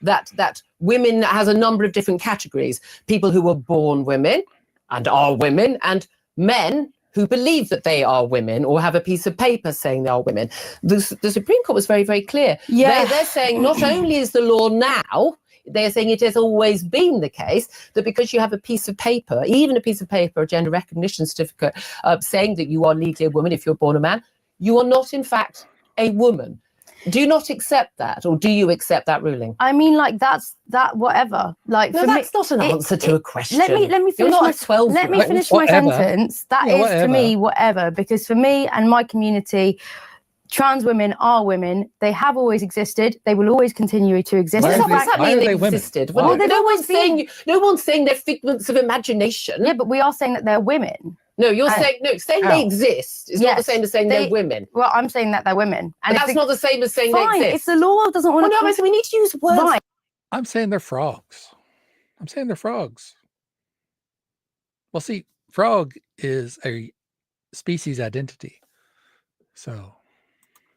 that women has a number of different categories. People who were born women and are women, and men who believe that they are women or have a piece of paper saying they are women. The Supreme Court was very, very clear. Yeah. They're saying not only is the law now, they're saying it has always been the case that because you have a piece of paper, even a piece of paper, a gender recognition certificate, saying that you are legally a woman if you're born a man, you are not in fact a woman. Do you not accept that, or do you accept that ruling? I mean, like that's whatever. Like no, for that's me, not an answer to a question. Let me finish You're not my a 12. Let me finish my sentence. That is to me whatever, because for me and my community, trans women are women. They have always existed. They will always continue to exist. What does that mean they existed? Well, no one's saying they're figments of imagination. Yeah, but we are saying that they're women. No, you're saying they exist is not the same as saying they're women. Well, I'm saying that they're women, and that's not the same as saying they exist. If the law doesn't want to, no, we need to use words. Right. I'm saying they're frogs. I'm saying they're frogs. Well, see, frog is a species identity, so.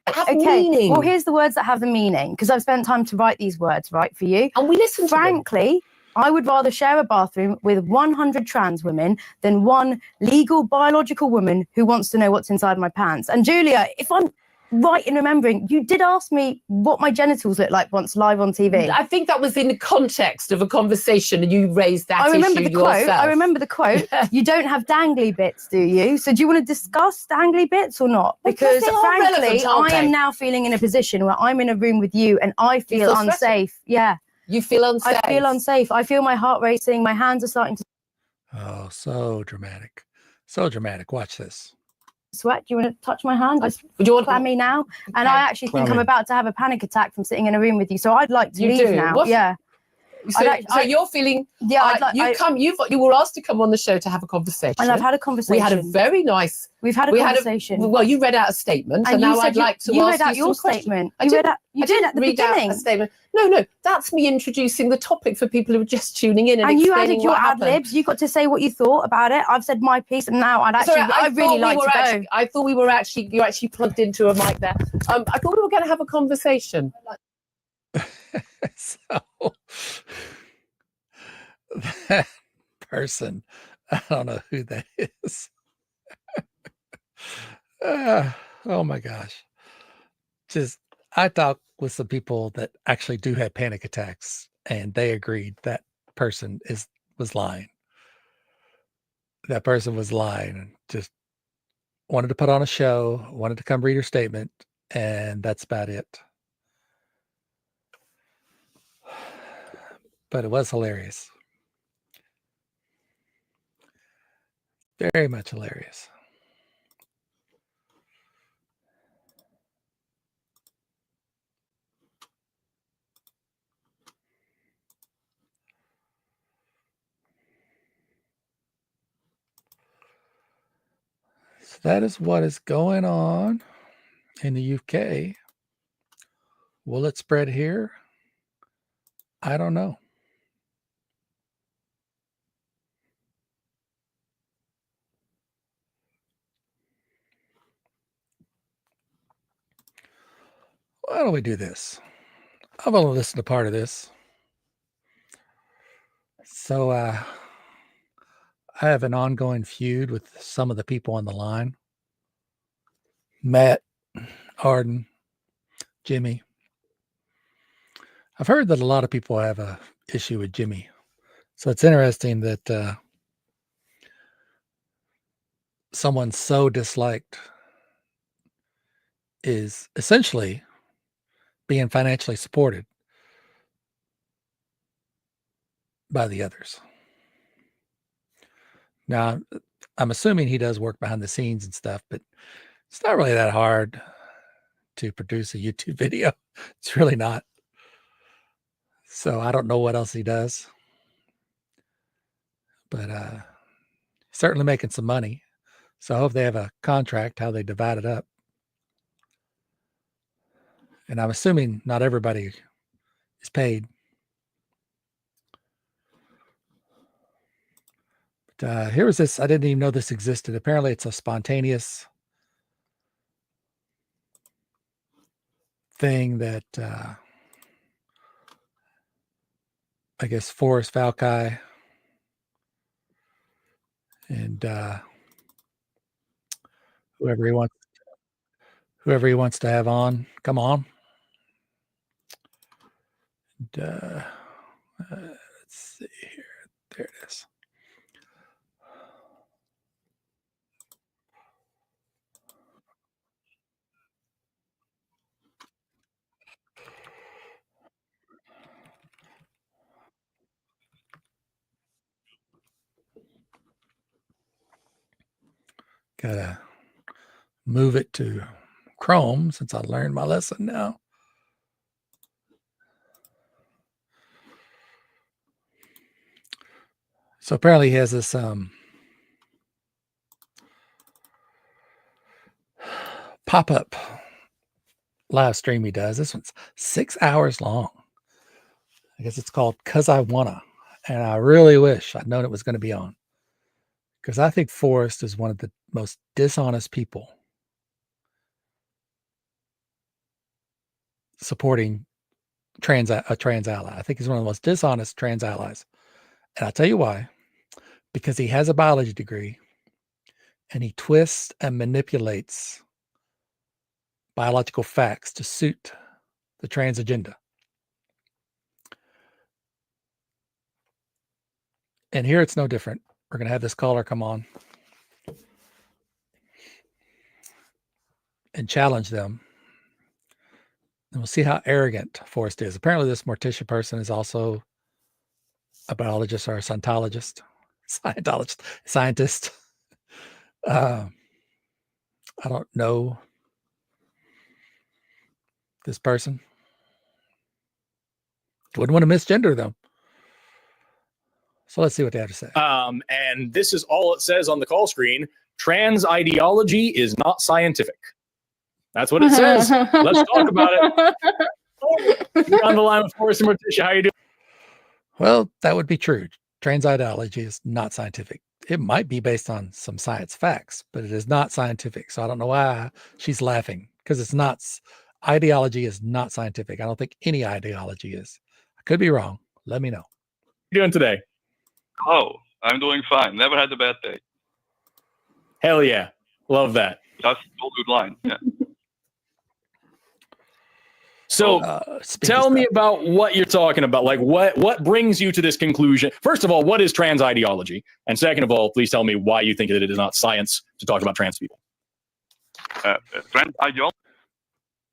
Okay. Meaning. Well, here's the words that have the meaning, because I've spent time to write these words, right, for you. And we listen. Frankly, I would rather share a bathroom with 100 trans women than one legal biological woman who wants to know what's inside my pants. And Julia, if I'm right in remembering, you did ask me what my genitals look like once live on TV. I think that was in the context of a conversation and you raised that issue yourself. I remember the quote. You don't have dangly bits, do you? So do you want to discuss dangly bits or not? Because frankly, I am now feeling in a position where I'm in a room with you and I feel unsafe. Yeah. You feel unsafe? I feel unsafe. I feel my heart racing. My hands are starting to... Oh, so dramatic. So dramatic. Watch this. Sweat. Do you want to touch my hand? Just clam me now. And I actually think I'm about to have a panic attack from sitting in a room with you. So I'd like to leave now. What? Yeah. So you're feeling, you were asked to come on the show to have a conversation. And I've had a conversation. We had a very nice. We've had a conversation. Well, you read out a statement, and now I'd like to ask you. You read out your statement. You did at the beginning. A statement. No, that's me introducing the topic for people who are just tuning in. And you added your ad libs. You got to say what you thought about it. I've said my piece, and now I'd really like to go. I thought we were you actually plugged into a mic there. I thought we were going to have a conversation. So that person, I don't know who that is. Oh my gosh. I talked with some people that actually do have panic attacks, and they agreed that person was lying. That person was lying and just wanted to put on a show, wanted to come read her statement, and that's about it. But it was hilarious. Very much hilarious. So that is what is going on in the UK. Will it spread here? I don't know. Why don't we do this? I've only listened to part of this. So I have an ongoing feud with some of the people on the line. Matt, Arden, Jimmy. I've heard that a lot of people have a issue with Jimmy. So it's interesting that someone so disliked is essentially being financially supported by the others. Now, I'm assuming he does work behind the scenes and stuff, but it's not really that hard to produce a YouTube video. It's really not. So I don't know what else he does, but certainly making some money. So I hope they have a contract, how they divide it up. And I'm assuming not everybody is paid. But here was this. I didn't even know this existed. Apparently it's a spontaneous thing that I guess Forrest Valkai and whoever he wants to have on, come on. And, let's see here. There it is. Gotta move it to Chrome since I learned my lesson now. So apparently he has this pop-up live stream he does. This one's 6 hours long. I guess it's called 'Cause I Wanna. And I really wish I'd known it was going to be on. Because I think Forrest is one of the most dishonest people supporting a trans ally. I think he's one of the most dishonest trans allies. And I'll tell you why. Because he has a biology degree and he twists and manipulates biological facts to suit the trans agenda. And here it's no different. We're going to have this caller come on and challenge them. And we'll see how arrogant Forrest is. Apparently this Morticia person is also a biologist or a scientist. I don't know this person. Wouldn't want to misgender them. So let's see what they have to say. And this is all it says on the call screen. Trans ideology is not scientific. That's what it says. Let's talk about it. You're on the line with Forrest and Morticia. How you doing? Well, that would be true. Trans ideology is not scientific. It might be based on some science facts, but it is not scientific. So I don't know why she's laughing, because it's not. Ideology is not scientific. I don't think any ideology is. I could be wrong. Let me know. How you doing today? Oh, I'm doing fine. Never had a bad day. Hell yeah. Love that. That's a good line. Yeah. So tell me about what you're talking about. Like what brings you to this conclusion? First of all, what is trans ideology? And second of all, please tell me why you think that it is not science to talk about trans people. Trans ideology?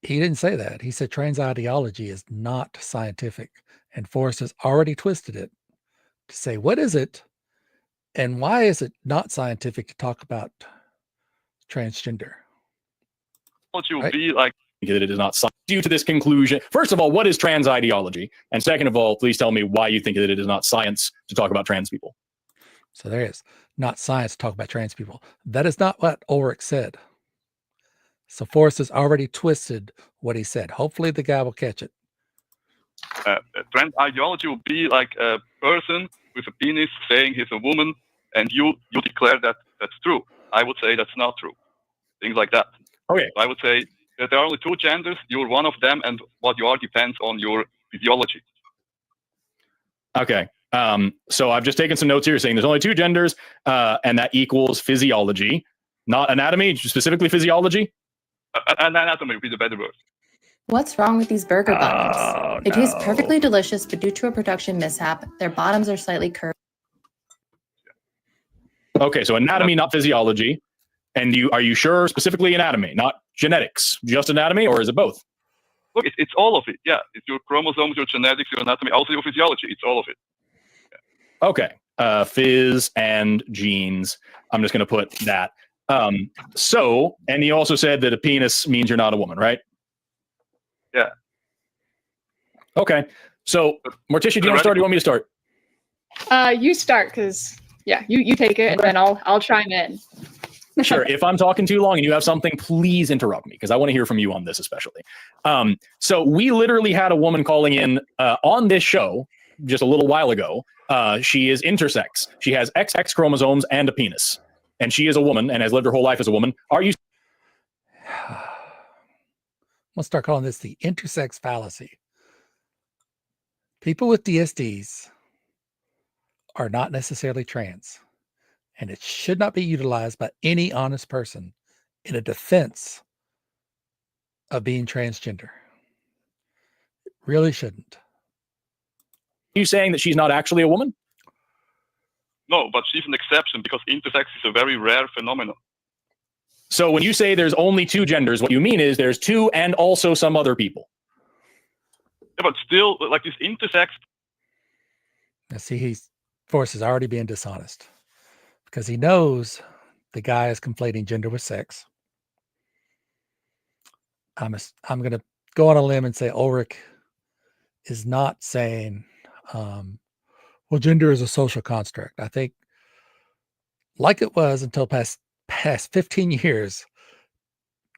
He didn't say that. He said trans ideology is not scientific. And Forrest has already twisted it to say, what is it? And why is it not scientific to talk about transgender? What you would be like? That it is not science. Due to this conclusion, first of all, what is trans ideology? And second of all, please tell me why you think that it is not science to talk about trans people. So there is not science to talk about trans people. That is not what Ulrich said. So Forrest has already twisted what he said. Hopefully the guy will catch it. trans ideology would be like a person with a penis saying he's a woman, and you declare that that's true. I would say that's not true. Things like that. Okay. So I would say that there are only two genders. You're one of them, and what you are depends on your physiology. Okay. So I've just taken some notes here saying there's only two genders, and that equals physiology, not anatomy, specifically physiology. Anatomy would be the better word. What's wrong with these burger buns? They taste perfectly delicious, but due to a production mishap, their bottoms are slightly curved. Okay, so anatomy, not physiology. And are you sure specifically anatomy, not genetics, just anatomy, or is it both? Look, it's all of it. Yeah, it's your chromosomes, your genetics, your anatomy, also your physiology. It's all of it. Yeah. Okay, phys and genes. I'm just going to put that. So, and you also said that a penis means you're not a woman, right? Yeah. Okay. So, Morticia, do you want to start or do you want me to start? You start, because you take it, and then I'll chime in. Sure. If I'm talking too long and you have something, please interrupt me, because I want to hear from you on this especially. So we literally had a woman calling in on this show just a little while ago. She is intersex. She has XX chromosomes and a penis. And she is a woman and has lived her whole life as a woman. Are you? We'll start calling this the intersex fallacy. People with DSDs are not necessarily trans, and it should not be utilized by any honest person in a defense of being transgender. It really shouldn't. Are you saying that she's not actually a woman? No, but she's an exception because intersex is a very rare phenomenon. So when you say there's only two genders, what you mean is there's two and also some other people. Yeah, but still, like this intersex. Now, see, Forrest is already being dishonest because he knows the guy is conflating gender with sex. I'm going to go on a limb and say Ulrich is not saying, well, gender is a social construct. I think, like it was until past 15 years,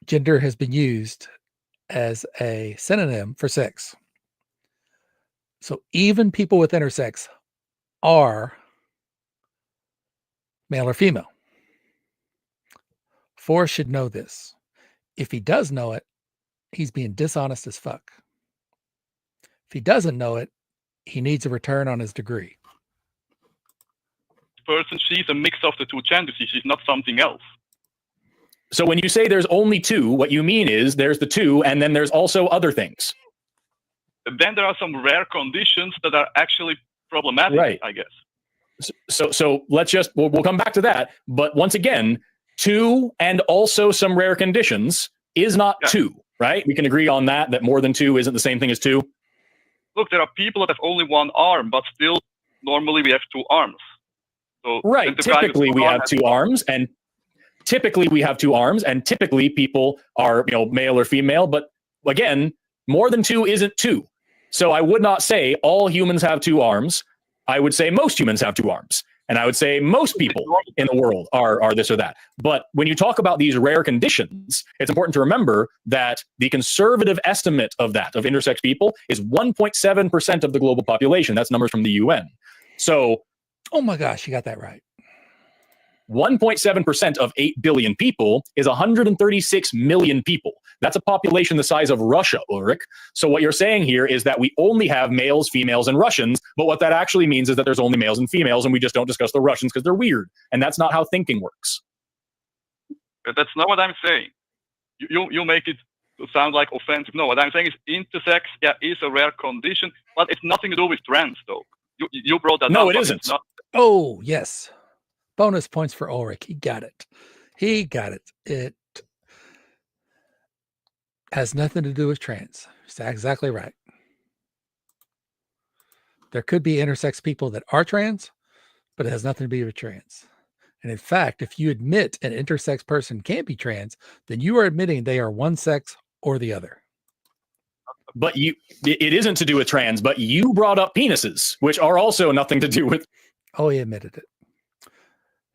gender has been used as a synonym for sex. So even people with intersex are male or female. Forrest should know this. If he does know it, he's being dishonest as fuck. If he doesn't know it, he needs a return on his degree. Person, she's a mix of the two genders. She's not something else. So when you say there's only two, what you mean is there's the two and then there's also other things. Then there are some rare conditions that are actually problematic, right. I guess. So let's just, we'll come back to that. But once again, two and also some rare conditions is not two, right? We can agree on that more than two isn't the same thing as two. Look, there are people that have only one arm, but still normally we have two arms. So right. Typically we have two arms and typically people are, male or female, but again, more than two isn't two. So I would not say all humans have two arms. I would say most humans have two arms. And I would say most people in the world are this or that. But when you talk about these rare conditions, it's important to remember that the conservative estimate of intersex people is 1.7% of the global population. That's numbers from the UN. So, oh my gosh, you got that right. 1.7% of 8 billion people is 136 million people. That's a population the size of Russia, Ulrich. So what you're saying here is that we only have males, females, and Russians, but what that actually means is that there's only males and females, and we just don't discuss the Russians because they're weird. And that's not how thinking works. That's not what I'm saying. You make it sound like offensive. No, what I'm saying is intersex, is a rare condition, but it's nothing to do with trans, though. You brought that up. No, it isn't. Oh, yes. Bonus points for Ulrich. He got it. It has nothing to do with trans. He's exactly right. There could be intersex people that are trans, but it has nothing to do with trans. And in fact, if you admit an intersex person can't be trans, then you are admitting they are one sex or the other. But it isn't to do with trans, but you brought up penises, which are also nothing to do with. Oh, he admitted it.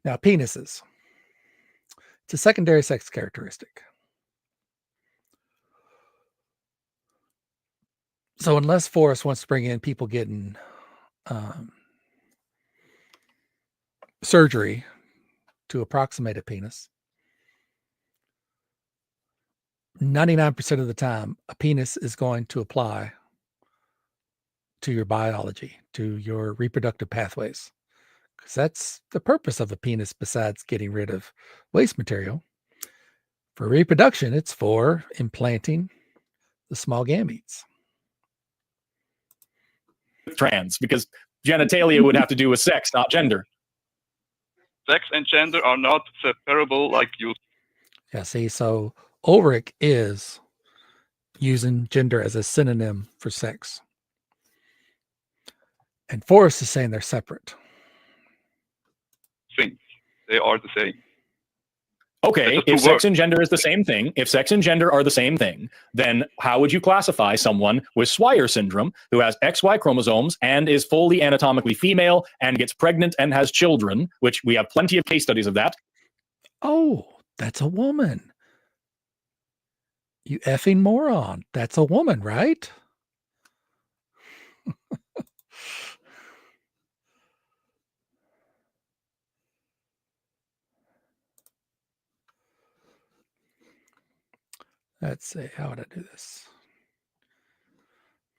Now, penises. It's a secondary sex characteristic. So unless Forrest wants to bring in people getting surgery to approximate a penis, 99% of the time, a penis is going to apply to your biology, to your reproductive pathways. Because that's the purpose of a penis besides getting rid of waste material. For reproduction, it's for implanting the small gametes. Trans, because genitalia would have to do with sex, not gender. Sex and gender are not separable like you. Yeah, see, so Ulrich is using gender as a synonym for sex. And Forrest is saying they're separate. Things. They are the same. Okay, if sex and gender is the same thing, if sex and gender are the same thing, then how would you classify someone with Swyer syndrome who has XY chromosomes and is fully anatomically female and gets pregnant and has children, which we have plenty of case studies of that? Oh, that's a woman. You effing moron. That's a woman, right? Let's see, how would I do this?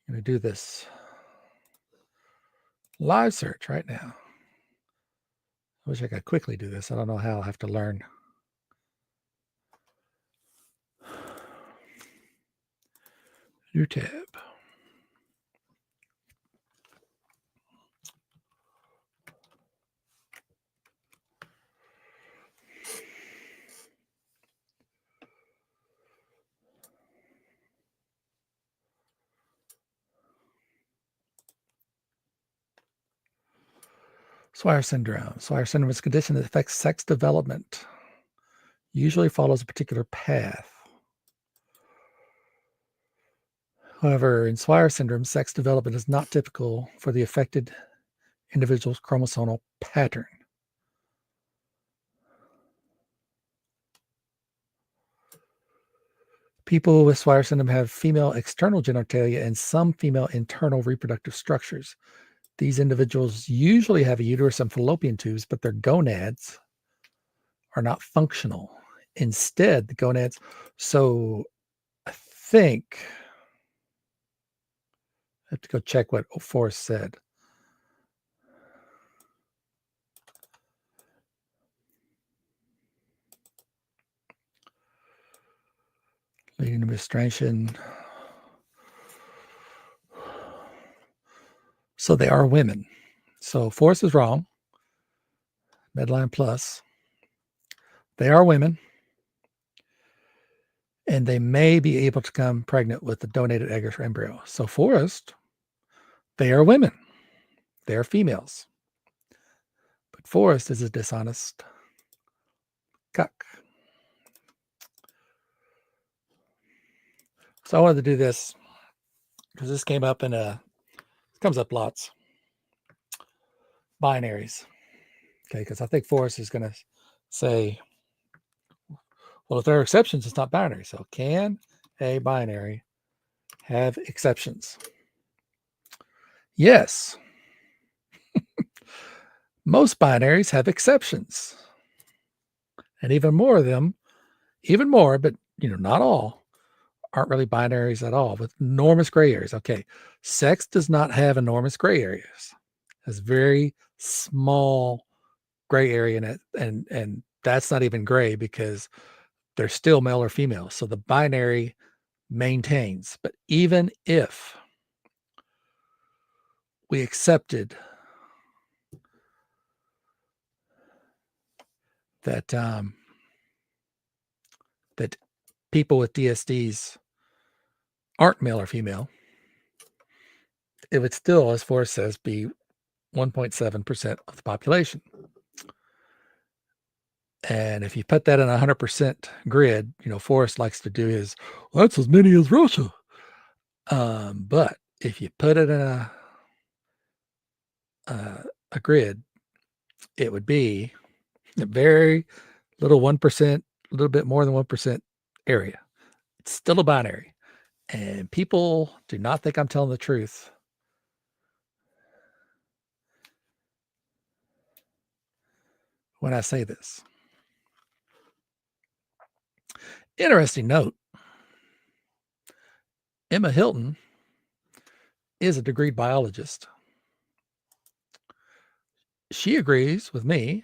I'm going to do this live search right now. I wish I could quickly do this. I don't know how. I'll have to learn. New tab. Swyer syndrome. Swyer syndrome is a condition that affects sex development. Usually follows a particular path. However, in Swyer syndrome, sex development is not typical for the affected individual's chromosomal pattern. People with Swyer syndrome have female external genitalia and some female internal reproductive structures. These individuals usually have a uterus and fallopian tubes, but their gonads are not functional. Instead, the gonads, so I think I have to go check what Forrest said. Leading to menstruation. So they are women. So Forrest is wrong. Medline plus. They are women. And they may be able to become pregnant with a donated egg or embryo. So Forrest, they are women. They are females. But Forrest is a dishonest cuck. So I wanted to do this because this came up it comes up lots. Binaries. Okay, because I think Forrest is going to say, well, if there are exceptions, it's not binary. So can a binary have exceptions? Yes. Most binaries have exceptions. And even more of them, but not all, aren't really binaries at all with enormous gray areas. Okay, sex does not have enormous gray areas. It has very small gray area in it, and that's not even gray because they're still male or female. So the binary maintains. But even if we accepted that that people with DSDs aren't male or female, it would still, as Forrest says, be 1.7% of the population. And if you put that in a 100% grid, Forrest likes to do his, well, that's as many as Russia. But if you put it in a grid, it would be a very little 1%, a little bit more than 1% area. It's still a binary. And people do not think I'm telling the truth when I say this. Interesting note, Emma Hilton is a degreed biologist. She agrees with me,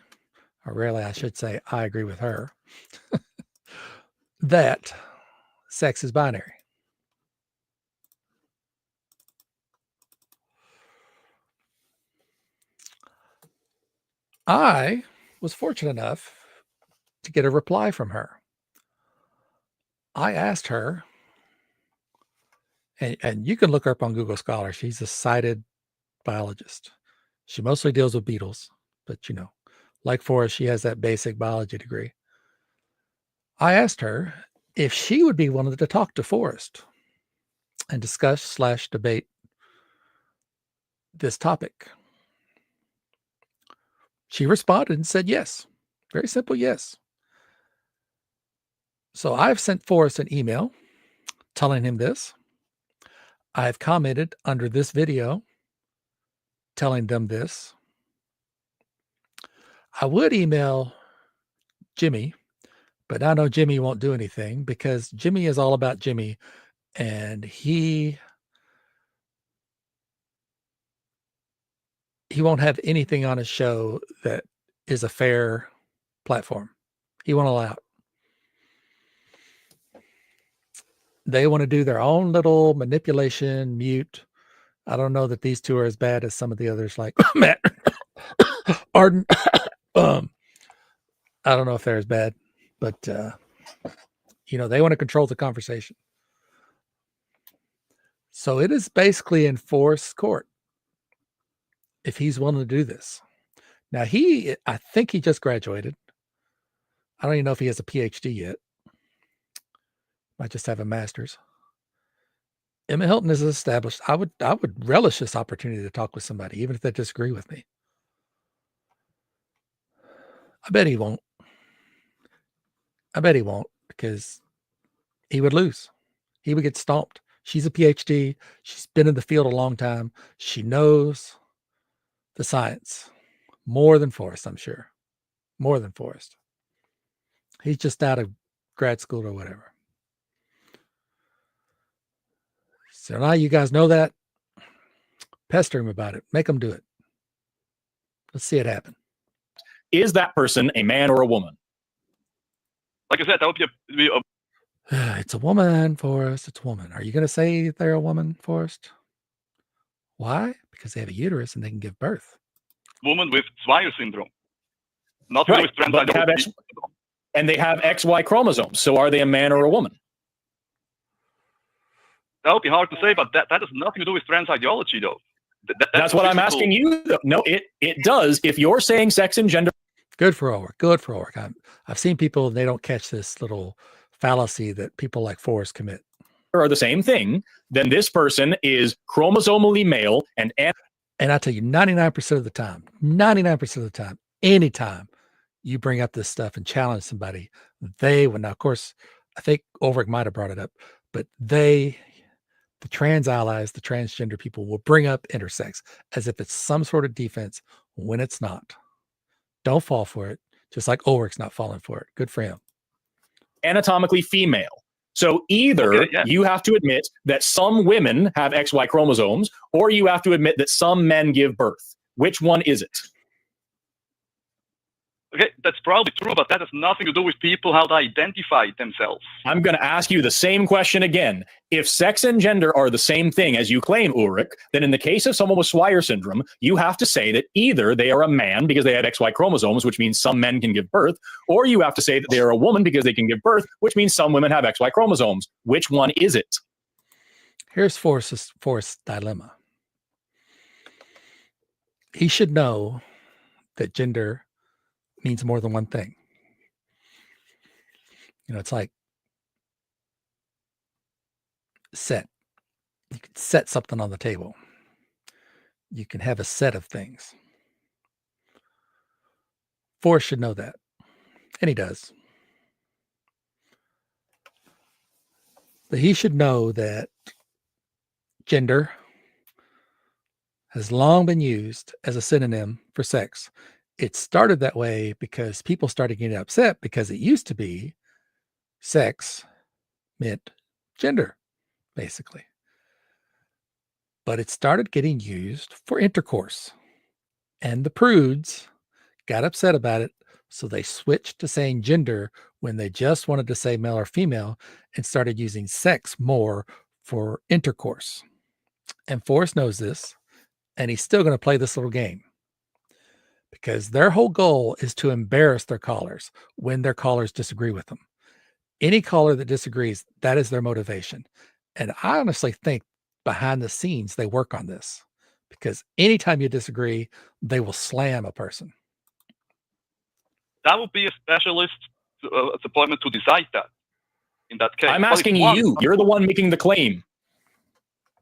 or really I should say I agree with her, that sex is binary. I was fortunate enough to get a reply from her. I asked her, and you can look her up on Google Scholar. She's a cited biologist. She mostly deals with beetles, but you know, like Forrest, she has that basic biology degree. I asked her if she would be willing to talk to Forrest and discuss/debate this topic. She responded and said yes. Very simple yes. So I've sent Forrest an email telling him this. I've commented under this video telling them this. I would email Jimmy, but I know Jimmy won't do anything because Jimmy is all about Jimmy, and he won't have anything on his show that is a fair platform. He won't allow it. They want to do their own little manipulation, mute. I don't know that these two are as bad as some of the others, like Matt Arden. I don't know if they're as bad, but you know, they want to control the conversation. So it is basically in Forrest's court if he's willing to do this. Now I think he just graduated. I don't even know if he has a PhD yet. Might just have a master's. Emma Hilton is established. I would relish this opportunity to talk with somebody, even if they disagree with me. I bet he won't. Because he would lose. He would get stomped. She's a PhD. She's been in the field a long time. She knows the science more than Forrest, I'm sure. More than Forrest. He's just out of grad school or whatever. So now you guys know that. Pester him about it. Make him do it. Let's see it happen. Is that person a man or a woman? Like I said, that would be a It's a woman, Forrest. It's a woman. Are you going to say they're a woman, Forrest? Why? Because they have a uterus and they can give birth. woman with Swyer syndrome. Not Right, with trans but they have and they have XY chromosomes. So are they a man or a woman? That would be hard to say, but that has nothing to do with trans ideology, though. That's what I'm asking you. No, it does. If you're saying sex and gender. Good for Ulrich. Good for Ulrich. I've seen people, they don't catch this little fallacy that people like Forrest commit. Are the same thing, then this person is chromosomally male and I tell you, 99% of the time, anytime you bring up this stuff and challenge somebody, they would. Now, of course, I think Ulrich might have brought it up, but the trans allies, the transgender people will bring up intersex as if it's some sort of defense when it's not. Don't fall for it. Just like Ulrich's not falling for it. Good for him. anatomically female. So either you have to admit that some women have XY chromosomes, or you have to admit that some men give birth. Which one is it? Okay, that's probably true, but that has nothing to do with people, how they identify themselves. I'm going to ask you the same question again. If sex and gender are the same thing as you claim, Ulrich, then in the case of someone with Swyer syndrome, you have to say that either they are a man because they have XY chromosomes, which means some men can give birth, or you have to say that they are a woman because they can give birth, which means some women have XY chromosomes. Which one is it? Here's Forrest's dilemma. He should know that gender means more than one thing. You know, it's like set. You can set something on the table. You can have a set of things. Forrest should know that. And he does. that he should know that gender has long been used as a synonym for sex. It started that way because people started getting upset because it used to be sex meant gender, basically. But it started getting used for intercourse. And the prudes got upset about it, so they switched to saying gender when they just wanted to say male or female and started using sex more for intercourse. And Forrest knows this, and he's still going to play this little game because their whole goal is to embarrass their callers when their callers disagree with them. Any caller that disagrees, that is their motivation. And I honestly think behind the scenes, they work on this because anytime you disagree, they will slam a person. That would be a specialist appointment to decide that. In that case, I'm asking you. You're the one making the claim.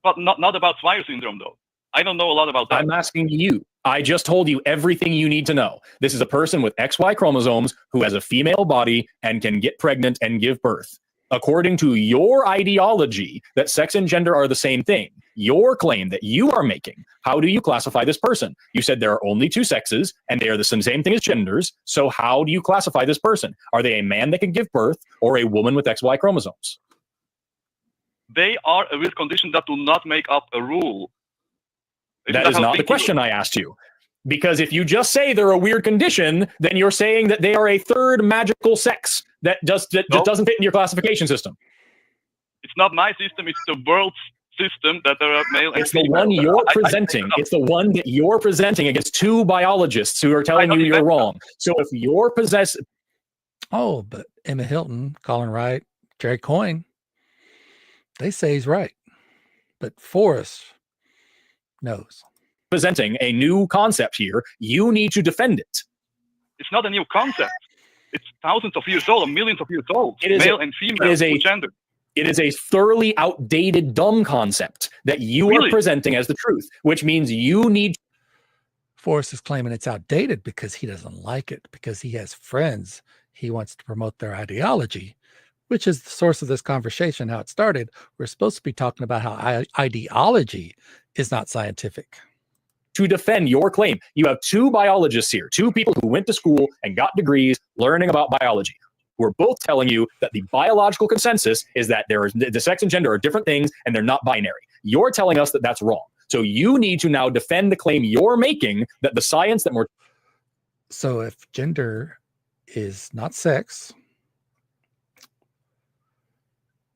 But not about Swire syndrome, though. I don't know a lot about that. I'm asking you. I just told you everything you need to know. This is a person with XY chromosomes who has a female body and can get pregnant and give birth. According to your ideology that sex and gender are the same thing, your claim that you are making, how do you classify this person? You said there are only two sexes and they are the same thing as genders. So how do you classify this person? Are they a man that can give birth or a woman with XY chromosomes? They are a weird condition that do not make up a rule. That is not the question I asked you. Because if you just say they're a weird condition, then you're saying that they are a third magical sex that just doesn't fit in your classification system. It's not my system, it's the world's system that there are male and It's the female. one you're presenting. It's the one that you're presenting against two biologists who are telling you you're wrong. So if you're possessed... Oh, but Emma Hilton, Colin Wright, Jerry Coyne, they say he's right. But Forrest knows. Presenting a new concept here, you need to defend it. It's not a new concept. It's thousands of years old or millions of years old. It is male and female gender. It is a thoroughly outdated, dumb concept that you are presenting as the truth, which means you need... Forrest is claiming it's outdated because he doesn't like it, because he has friends. He wants to promote their ideology, which is the source of this conversation, how it started. We're supposed to be talking about how ideology is not scientific. To defend your claim, you have two biologists here, two people who went to school and got degrees learning about biology. We're both telling you that the biological consensus is that the sex and gender are different things and they're not binary. You're telling us that that's wrong. So you need to now defend the claim you're making that the science that we're... So if gender is not sex,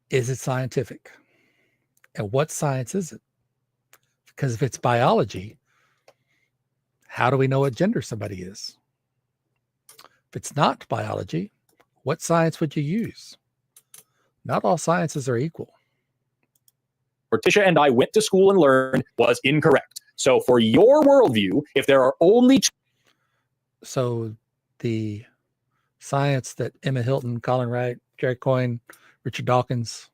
is it scientific? And what science is it? Because if it's biology, how do we know what gender somebody is? If it's not biology, what science would you use? Not all sciences are equal. Tisha and I went to school and learned was incorrect. So for your worldview, if there are only... So the science that Emma Hilton, Colin Wright, Jerry Coyne, Richard Dawkins,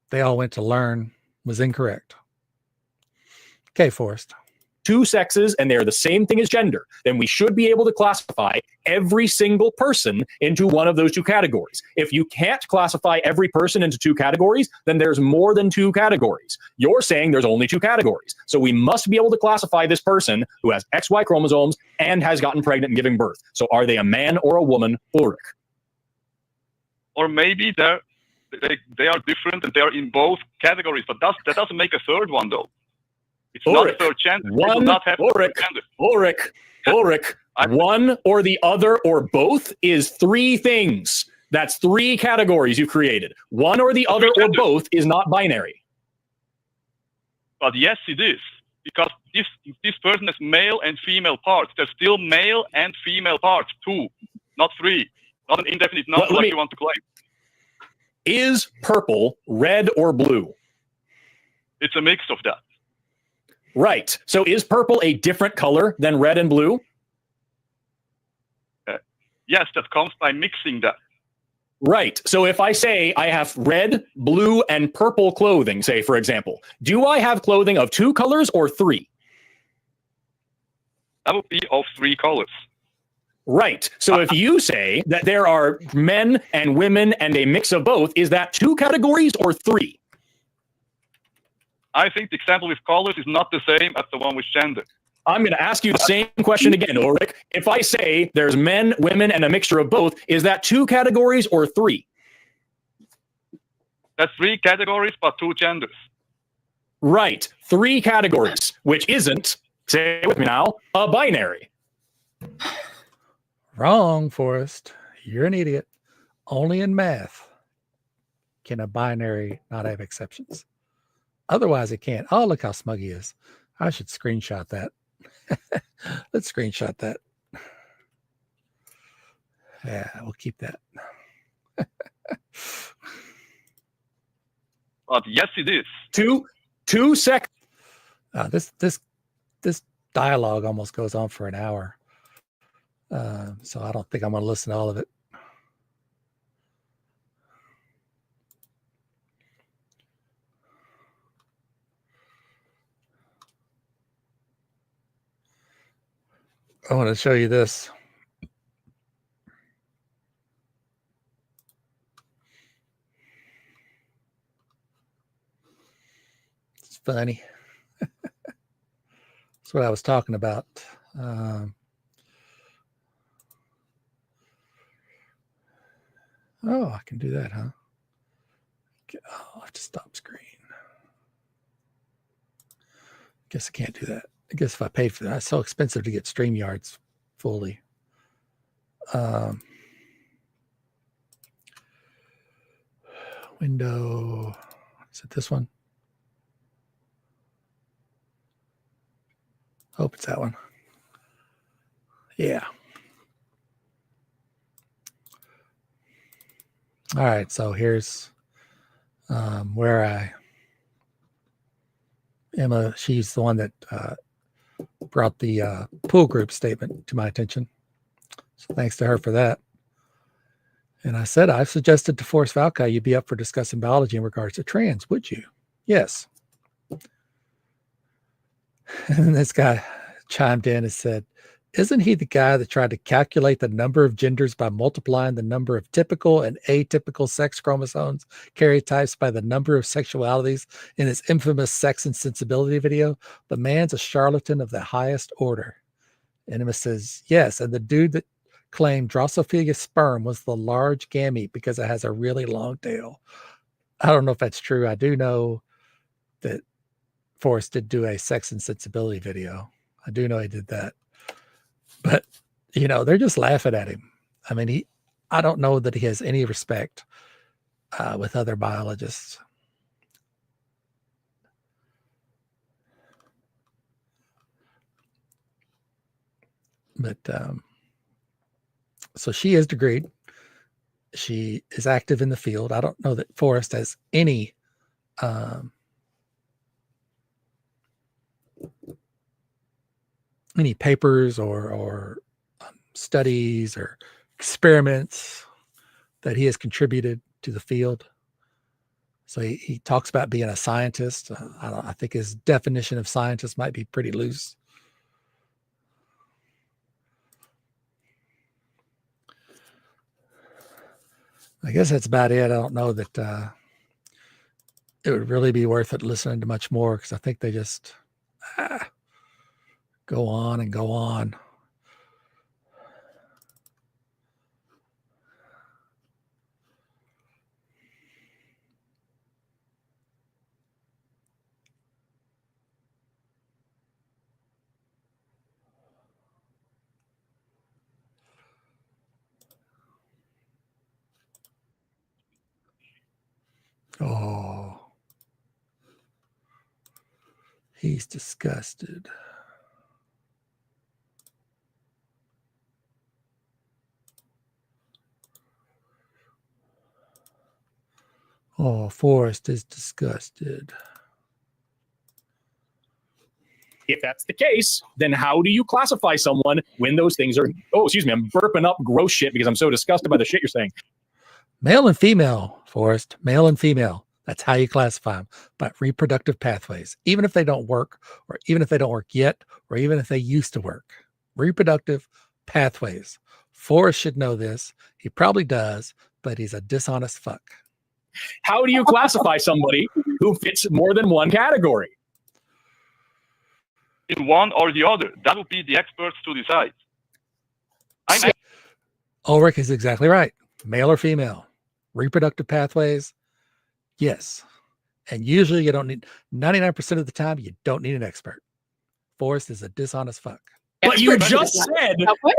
they all went to learn was incorrect. Okay, Forrest. Two sexes and they're the same thing as gender, then we should be able to classify every single person into one of those two categories. If you can't classify every person into two categories, then there's more than two categories. You're saying there's only two categories. So we must be able to classify this person who has XY chromosomes and has gotten pregnant and giving birth. So are they a man or a woman, Ulrich? Or maybe they are different and they are in both categories, but that doesn't make a third one, though. It's Ulrich, not a third gender. Ulrich, one or the other or both is three things. That's three categories you've created. One or the other or both is not binary. But yes, it is. Because this person has male and female parts. There's still male and female parts, two, not three. Not an indefinite number like you want to claim. Is purple red or blue? It's a mix of that. Right. So is purple a different color than red and blue? Yes, that comes by mixing that. Right. So if I say I have red, blue, and purple clothing, say, for example, do I have clothing of two colors or three? That would be of three colors. Right. So if you say that there are men and women and a mix of both, is that 2 categories or 3? I think the example with colors is not the same as the one with gender. I'm going to ask you the same question again, Ulrich. If I say there's men, women, and a mixture of both, is that 2 categories or 3? That's 3 categories, but 2 genders. Right. 3 categories, which isn't, say it with me now, a binary. Wrong, Forrest. You're an idiot. Only in math can a binary not have exceptions. Otherwise, it can't. Oh, look how smug he is. I should screenshot that. Let's screenshot that. Yeah, we'll keep that. But yes, it is. 2 seconds. This dialogue almost goes on for an hour. So I don't think I'm going to listen to all of it. I want to show you this. It's funny. That's what I was talking about. Oh, I can do that, huh? Oh, I have to stop screen. Guess I can't do that. I guess if I paid for that, it's so expensive to get StreamYards fully. Window, is it this one? Hope it's that one. Yeah. All right, so here's where Emma, she's the one that brought the pool group statement to my attention. So thanks to her for that. And I said, I've suggested to Forrest Valkai you'd be up for discussing biology in regards to trans, would you? Yes. And this guy chimed in and said, isn't he the guy that tried to calculate the number of genders by multiplying the number of typical and atypical sex chromosomes karyotypes by the number of sexualities in his infamous Sex and Sensibility video? The man's a charlatan of the highest order. And Emma says, yes, and the dude that claimed Drosophila sperm was the large gamete because it has a really long tail. I don't know if that's true. I do know that Forrest did do a Sex and Sensibility video. I do know he did that. But, you know, they're just laughing at him. I mean, I don't know that he has any respect with other biologists. But, so she is degreed. She is active in the field. I don't know that Forrest has any papers or studies or experiments that he has contributed to the field. So he talks about being a scientist. I think his definition of scientist might be pretty loose. I guess that's about it. I don't know that it would really be worth it listening to much more, because I think they just go on and go on. Oh, he's disgusted. Oh, Forrest is disgusted. If that's the case, then how do you classify someone when those things are, oh, excuse me, I'm burping up gross shit because I'm so disgusted by the shit you're saying. Male and female, Forrest, male and female. That's how you classify them, by reproductive pathways, even if they don't work, or even if they don't work yet, or even if they used to work. Reproductive pathways. Forrest should know this. He probably does, but he's a dishonest fuck. How do you classify somebody who fits more than one category? In one or the other. That would be the experts to decide. Ulrich is exactly right. Male or female. Reproductive pathways, yes. And usually you don't need, 99% of the time, you don't need an expert. Forrest is a dishonest fuck. But you just said,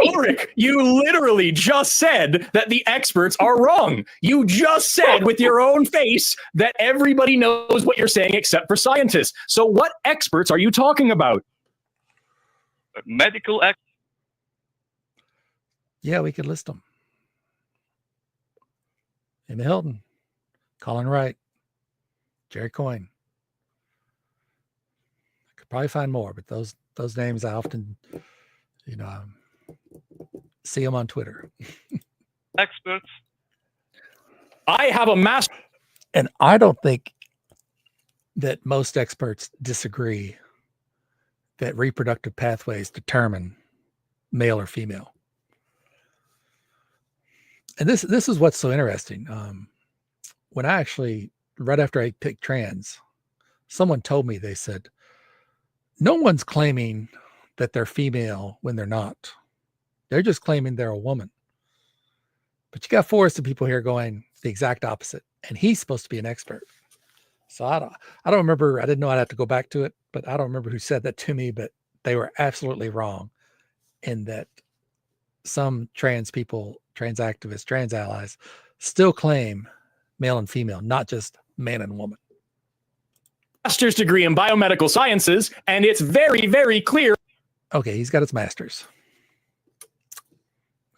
Ulrich, you literally just said that the experts are wrong. You just said with your own face that everybody knows what you're saying except for scientists. So what experts are you talking about? Medical experts. Yeah, we could list them. Emma Hilton, Colin Wright, Jerry Coyne. I could probably find more, but those names I often, see them on Twitter. Experts. I have a master. And I don't think that most experts disagree that reproductive pathways determine male or female. And this is what's so interesting. When I actually, right after I picked trans, someone told me, they said, no one's claiming that they're female when they're not. They're just claiming they're a woman. But you got Forrest and people here going the exact opposite. And he's supposed to be an expert. So I don't remember. I didn't know I'd have to go back to it, but I don't remember who said that to me, but they were absolutely wrong in that some trans people, trans activists, trans allies still claim male and female, not just man and woman. Master's degree in biomedical sciences, and it's very, very clear. Okay, he's got his master's.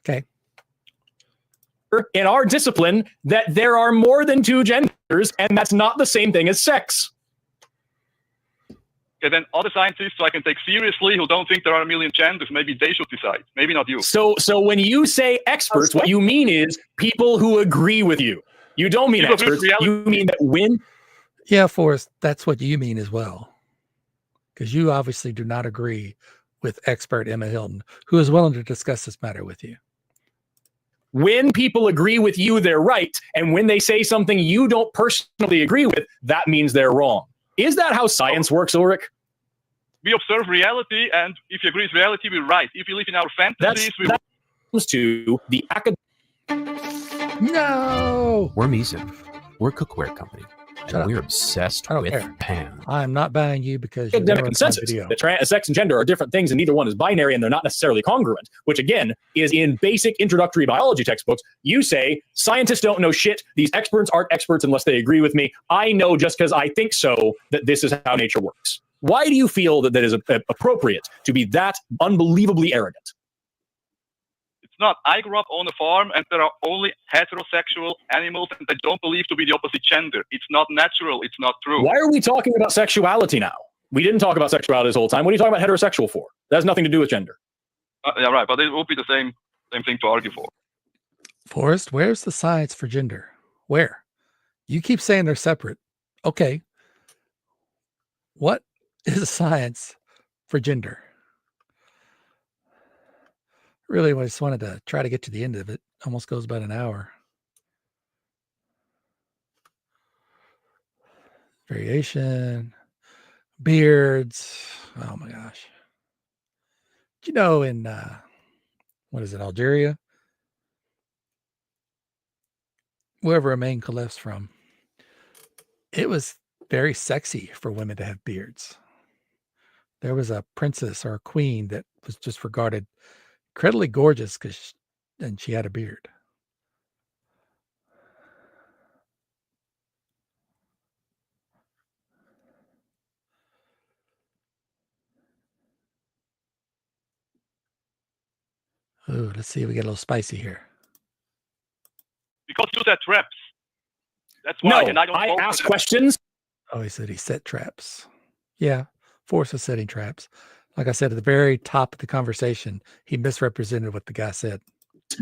Okay. In our discipline, that there are more than two genders, and that's not the same thing as sex. Okay, then other scientists I can take seriously who don't think there are a million genders, maybe they should decide. Maybe not you. So when you say experts, what you mean is people who agree with you. You don't mean experts. You mean that when... Yeah, Forrest, that's what you mean as well. Because you obviously do not agree with expert Emma Hilton, who is willing to discuss this matter with you. When people agree with you, they're right. And when they say something you don't personally agree with, that means they're wrong. Is that how science works, Ulrich? We observe reality, and if you agree with reality, we're right. If you live in our fantasies, that comes to the academic. No! We're Miso. We're a cookware company. And we're obsessed with pan. I'm not buying you because you're academic consensus that sex and gender are different things, and neither one is binary, and they're not necessarily congruent, which again is in basic introductory biology textbooks. You say scientists don't know shit. These experts aren't experts unless they agree with me. I know just because I think so that this is how nature works. Why do you feel that is appropriate to be that unbelievably arrogant? Not. I grew up on a farm, and there are only heterosexual animals, and I don't believe to be the opposite gender. It's not natural. It's not true. Why are we talking about sexuality now? We didn't talk about sexuality this whole time. What are you talking about heterosexual for? That has nothing to do with gender. Yeah, right. But it would be the same thing to argue for. Forrest, where's the science for gender? Where? You keep saying they're separate. Okay. What is science for gender? Really, I just wanted to try to get to the end of it. Almost goes about an hour. Variation, beards. Oh my gosh. Do you know in, what is it, Algeria? Wherever Amin Khalif's from, it was very sexy for women to have beards. There was a princess or a queen that was just regarded incredibly gorgeous because she had a beard. Oh, let's see if we get a little spicy here. Because you set traps. That's why. And I ask questions. Oh, he said he set traps. Yeah, Forrest was setting traps. Like I said at the very top of the conversation, he misrepresented what the guy said.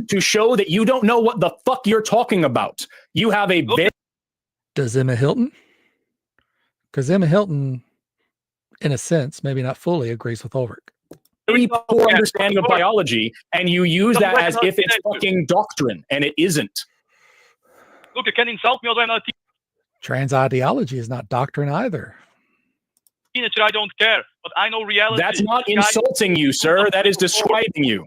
To show that you don't know what the fuck you're talking about. You have a... Does Emma Hilton? Because Emma Hilton, in a sense, maybe not fully, agrees with Ulrich. very poor understanding of biology, and you use that as if it's fucking doctrine, and it isn't. Look, you can insult me, although I'm not a Trans ideology is not doctrine either. teenager. I don't care, but I know reality. That's not insulting you, sir. That is describing you.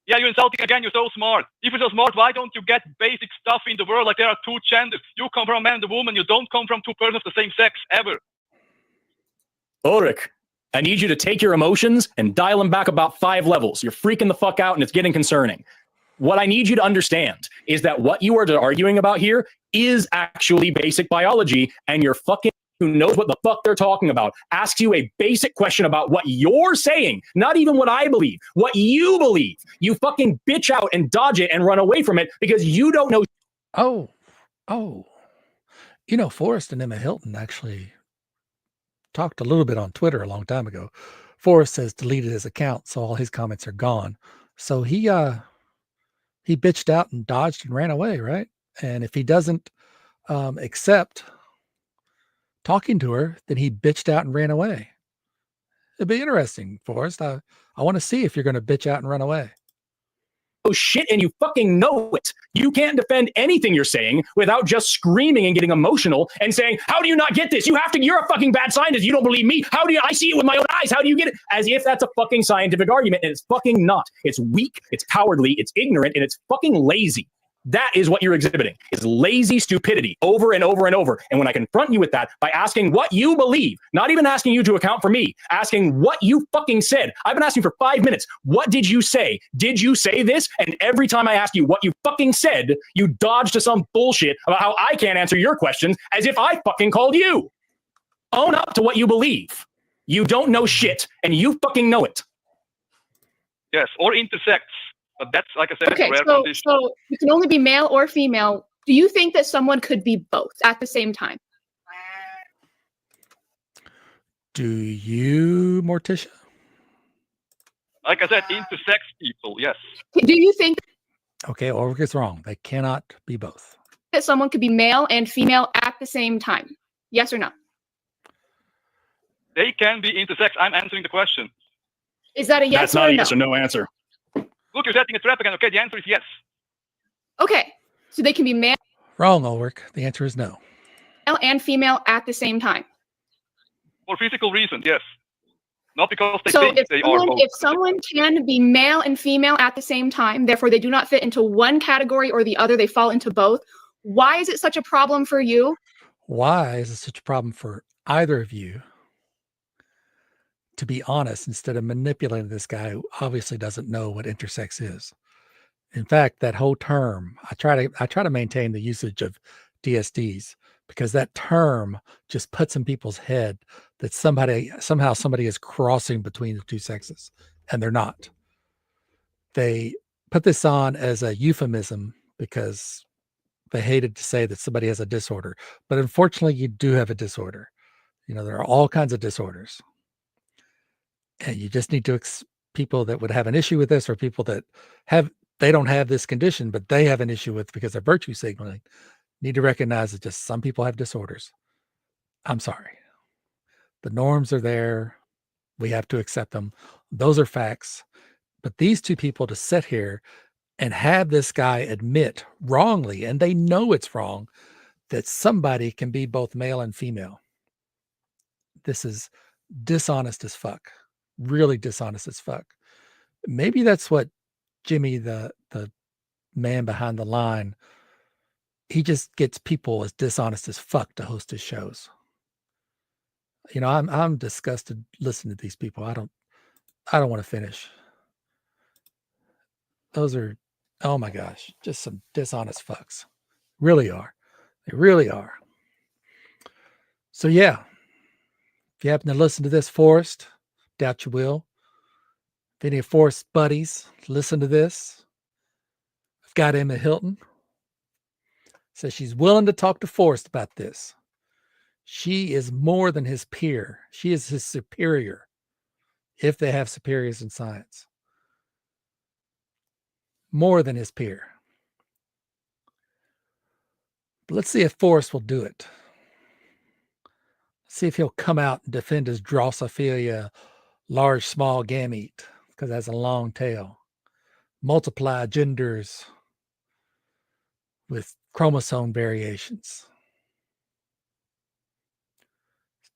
Yeah, you're insulting again. You're so smart. If you're so smart, why don't you get basic stuff in the world? Like there are two genders. You come from a man and a woman. You don't come from two persons of the same sex, ever. Ulrich, I need you to take your emotions and dial them back about 5 levels. You're freaking the fuck out and it's getting concerning. What I need you to understand is that what you are arguing about here is actually basic biology, and you're fucking who knows what the fuck they're talking about asks you a basic question about what you're saying, not even what I believe, what you believe. You fucking bitch out and dodge it and run away from it because you don't know. Oh, you know, Forrest and Emma Hilton actually talked a little bit on Twitter a long time ago. Forrest has deleted his account, so all his comments are gone. So he bitched out and dodged and ran away, right? And if he doesn't accept talking to her, then he bitched out and ran away. It'd be interesting, Forrest. I want to see if you're going to bitch out and run away. Oh shit, and you fucking know it. You can't defend anything you're saying without just screaming and getting emotional and saying, how do you not get this? You're a fucking bad scientist. You don't believe me. I see it with my own eyes. How do you get it? As if that's a fucking scientific argument, and it's fucking not. It's weak, it's cowardly, it's ignorant, and it's fucking lazy. That is what you're exhibiting, is lazy stupidity over and over and over. And when I confront you with that by asking what you believe, not even asking you to account for me, asking what you fucking said. I've been asking for 5 minutes. What did you say? Did you say this? And every time I ask you what you fucking said, you dodge to some bullshit about how I can't answer your questions as if I fucking called you. Own up to what you believe. You don't know shit, and you fucking know it. Yes, or intersex. But that's, like I said, Okay, a rare so condition. you can only be male or female. Do you think that someone could be both at the same time? Do you, Morticia? Like I said, intersex people, yes. Do you think Okay, Ulrich is wrong. They cannot be both. that someone could be male and female at the same time? Yes or no? They can be intersex. I'm answering the question. Is that a yes That's or not a a no? yes or no answer. Look, you're setting a trap again. Okay, the answer is yes. Okay, so they can be male Wrong, Ulrich. The answer is no. and female at the same time. For physical reasons, yes. Not because they So think they are both. if someone can be male and female at the same time, therefore they do not fit into one category or the other, they fall into both. Why is it such a problem for you? Why is it such a problem for either of you to be honest instead of manipulating this guy who obviously doesn't know what intersex is? In fact, that whole term, I try to maintain the usage of DSDs because that term just puts in people's head that somehow somebody is crossing between the two sexes, and they're not. They put this on as a euphemism because they hated to say that somebody has a disorder, but unfortunately you do have a disorder. You know, there are all kinds of disorders, and you just need to people that would have an issue with this, or people that they don't have this condition, but they have an issue with because of virtue signaling, need to recognize that just some people have disorders. I'm sorry. The norms are there. We have to accept them. Those are facts. But these two people to sit here and have this guy admit wrongly, and they know it's wrong, that somebody can be both male and female. This is dishonest as fuck. Really dishonest as fuck. Maybe that's what Jimmy, the man behind the line, he just gets people as dishonest as fuck to host his shows. You know, I'm disgusted listening to these people. I don't want to finish. Those are, oh my gosh, just some dishonest fucks. Really are. They really are. So yeah, if you happen to listen to this, Forrest, doubt you will. If any of Forrest's buddies listen to this, I've got Emma Hilton. Says she's willing to talk to Forrest about this. She is more than his peer. She is his superior, if they have superiors in science. More than his peer. But let's see if Forrest will do it. Let's see if he'll come out and defend his Drosophila large, small gamete because it has a long tail. Multiply genders with chromosome variations.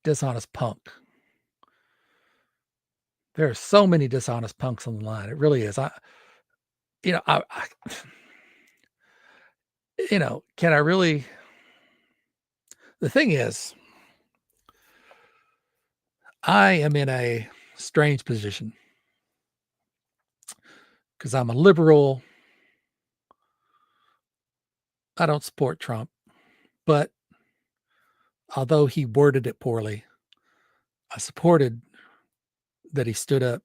Dishonest punk. There are so many dishonest punks on the line. It really is. Can I really? The thing is, I am in a strange position because I'm a liberal. I don't support Trump, but although he worded it poorly, I supported that he stood up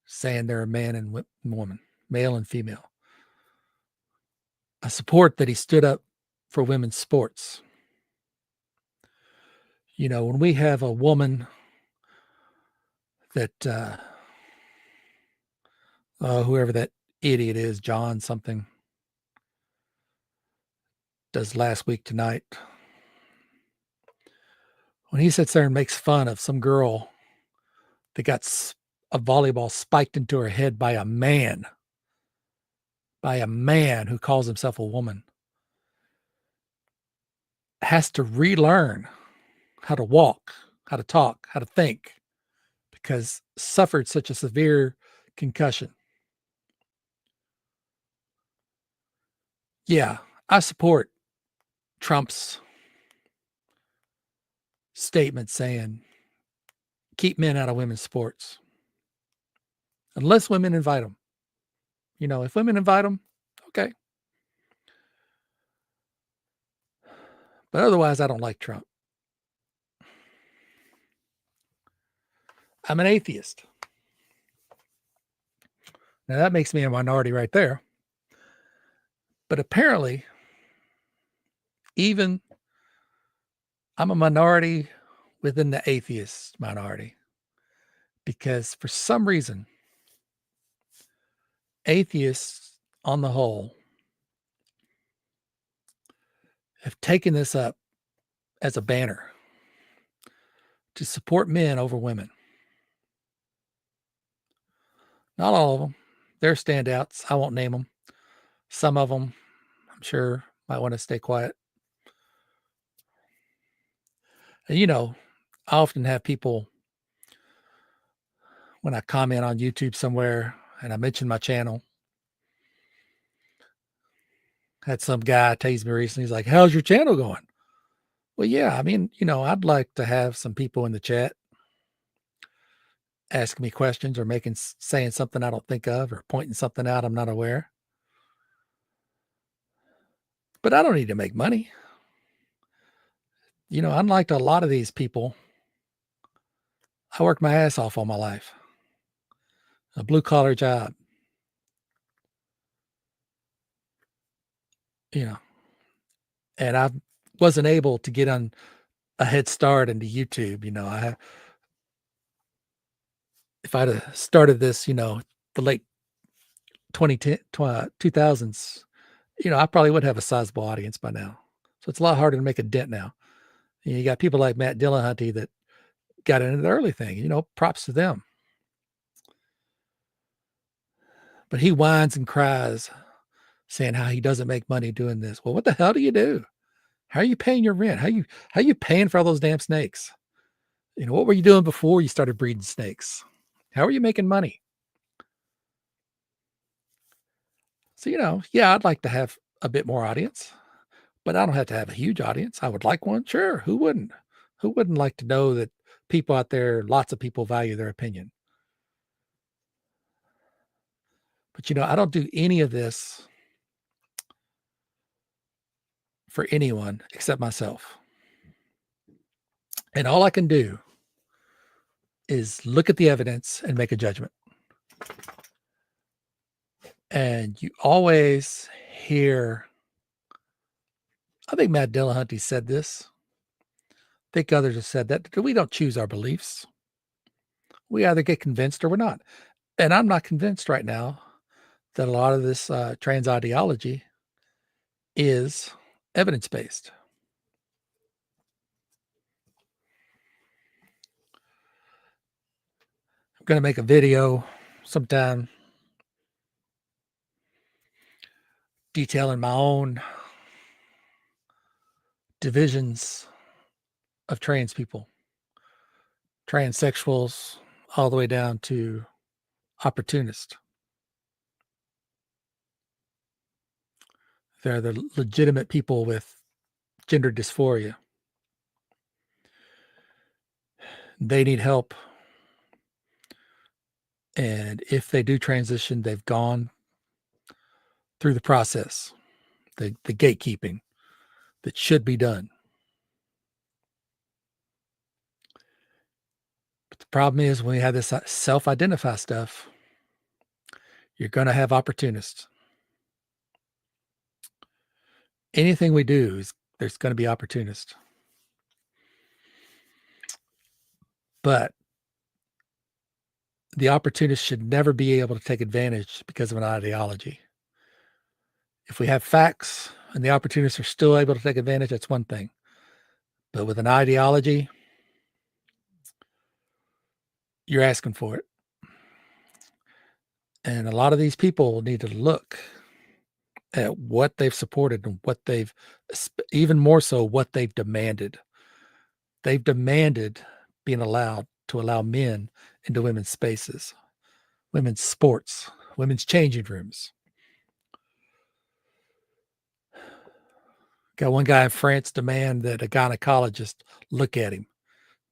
saying they're a man and woman, male and female. I support that he stood up for women's sports. When we have a woman that, whoever that idiot is, John something, does last week tonight, when he sits there and makes fun of some girl that got a volleyball spiked into her head by a man who calls himself a woman, has to relearn how to walk, how to talk, how to think, because suffered such a severe concussion. Yeah, I support Trump's statement saying, keep men out of women's sports. Unless women invite them. If women invite them, okay. But otherwise, I don't like Trump. I'm an atheist. Now, that makes me a minority right there. But apparently, even I'm a minority within the atheist minority. Because for some reason, atheists on the whole have taken this up as a banner to support men over women. Not all of them. They're standouts. I won't name them. Some of them, I'm sure, might want to stay quiet. And, I often have people, when I comment on YouTube somewhere and I mention my channel, had some guy tease me recently. He's like, how's your channel going? Well, yeah, I'd like to have some people in the chat asking me questions or saying something I don't think of or pointing something out I'm not aware. But I don't need to make money. Unlike a lot of these people, I worked my ass off all my life. A blue collar job. And I wasn't able to get on a head start into YouTube. If I'd have started this, the late 2000s, I probably would have a sizable audience by now. So it's a lot harder to make a dent now. You got people like Matt Dillahunty that got into the early thing, props to them. But he whines and cries saying how he doesn't make money doing this. Well, what the hell do you do? How are you paying your rent? How are you paying for all those damn snakes? What were you doing before you started breeding snakes? How are you making money? So, yeah, I'd like to have a bit more audience, but I don't have to have a huge audience. I would like one. Sure. Who wouldn't? Who wouldn't like to know that people out there, lots of people value their opinion? But, I don't do any of this for anyone except myself. And all I can do is look at the evidence and make a judgment. And you always hear, I think Matt Dillahunty said this. I think others have said that. We don't choose our beliefs. We either get convinced or we're not. And I'm not convinced right now that a lot of this trans ideology is evidence-based. going to make a video sometime detailing my own divisions of trans people, transsexuals, all the way down to opportunists. They're the legitimate people with gender dysphoria. They need help. And if they do transition, they've gone through the process, the gatekeeping that should be done. But the problem is when we have this self-identify stuff, you're going to have opportunists. Anything we do, there's going to be opportunists. But the opportunists should never be able to take advantage because of an ideology. If we have facts and the opportunists are still able to take advantage, that's one thing. But with an ideology, you're asking for it. And a lot of these people need to look at what they've supported and what they've, even more so, what they've demanded. They've demanded being allowed to allow men into women's spaces, women's sports, women's changing rooms. Got one guy in France demand that a gynecologist look at him.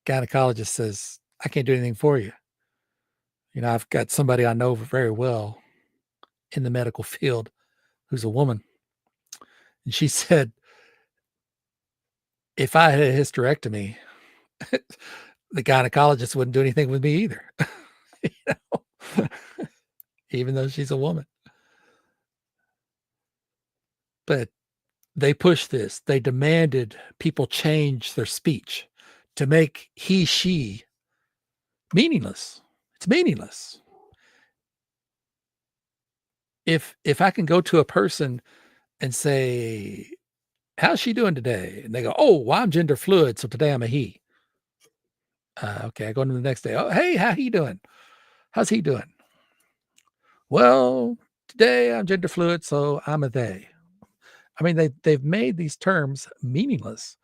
Gynecologist says, I can't do anything for you. You know, I've got somebody I know very well in the medical field who's a woman. And she said, if I had a hysterectomy, the gynecologist wouldn't do anything with me either. You know? Even though she's a woman. But they pushed this. They demanded people change their speech to make he, she meaningless. It's meaningless. If I can go to a person and say, how's she doing today? And they go, oh, well, I'm gender fluid, so today I'm a he. Okay, I go into the next day. Oh, hey, how he doing? How's he doing? Well, today I'm gender fluid, so I'm a they. I mean, they've made these terms meaningless,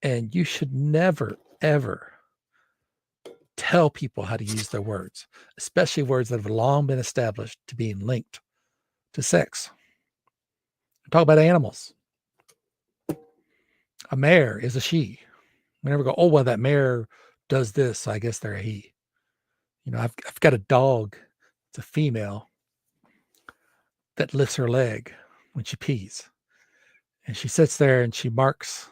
and you should never, ever tell people how to use their words, especially words that have long been established to being linked to sex. Talk about animals. A mare is a she. We never go, oh, well, that mare does this, so I guess they're a he. You know, I've got a dog. It's a female that lifts her leg when she pees. And she sits there and she marks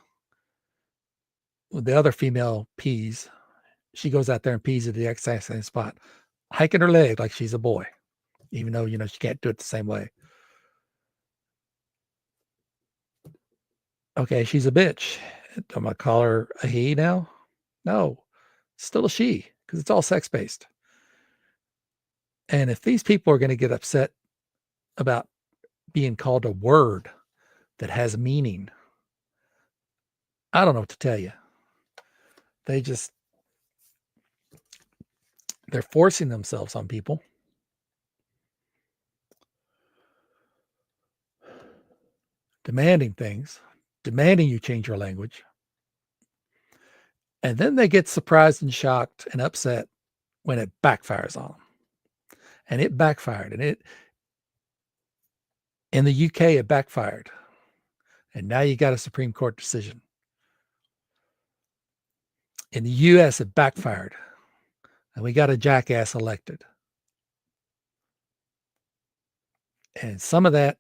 when the other female pees. She goes out there and pees at the exact same spot, hiking her leg like she's a boy, even though, you know, she can't do it the same way. Okay, she's a bitch. Am I call her a he now? No, it's still a she because it's all sex-based. And if these people are going to get upset about being called a word that has meaning, I don't know what to tell you. They're forcing themselves on people. Demanding things, demanding you change your language. And then they get surprised and shocked and upset when it backfires on them. And it backfired. And in the UK, it backfired. And now you got a Supreme Court decision. In the US, it backfired. And we got a jackass elected. And some of that,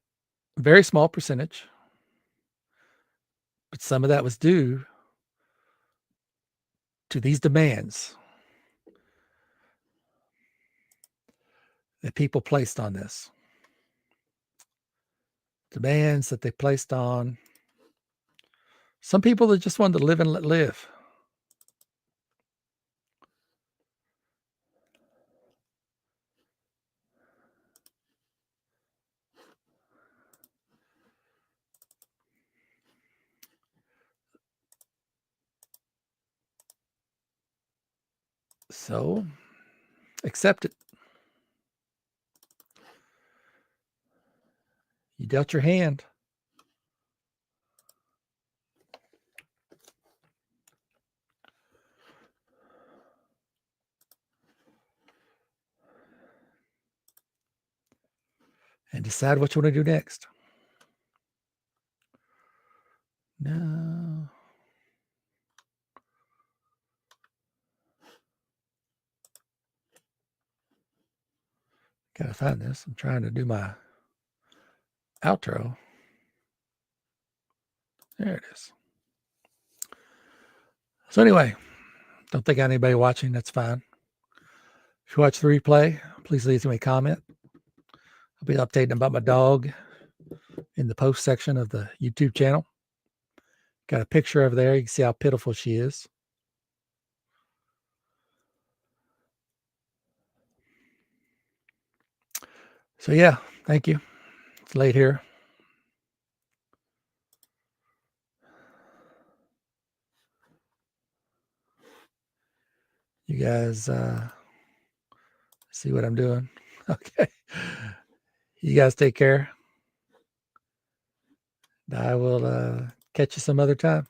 very small percentage, but some of that was due to these demands that people placed on this. Demands that they placed on some people that just wanted to live and let live. So Accept it. You dealt your hand. And decide what you want to do next. No. Gotta find this. I'm trying to do my outro. There it is. So anyway, don't think I got anybody watching. That's fine. If you watch the replay, please leave me a comment. I'll be updating about my dog in the post section of the YouTube channel. Got a picture over there. You can see how pitiful she is. So yeah, thank you. It's late here. You guys see what I'm doing? Okay. You guys take care. I will catch you some other time.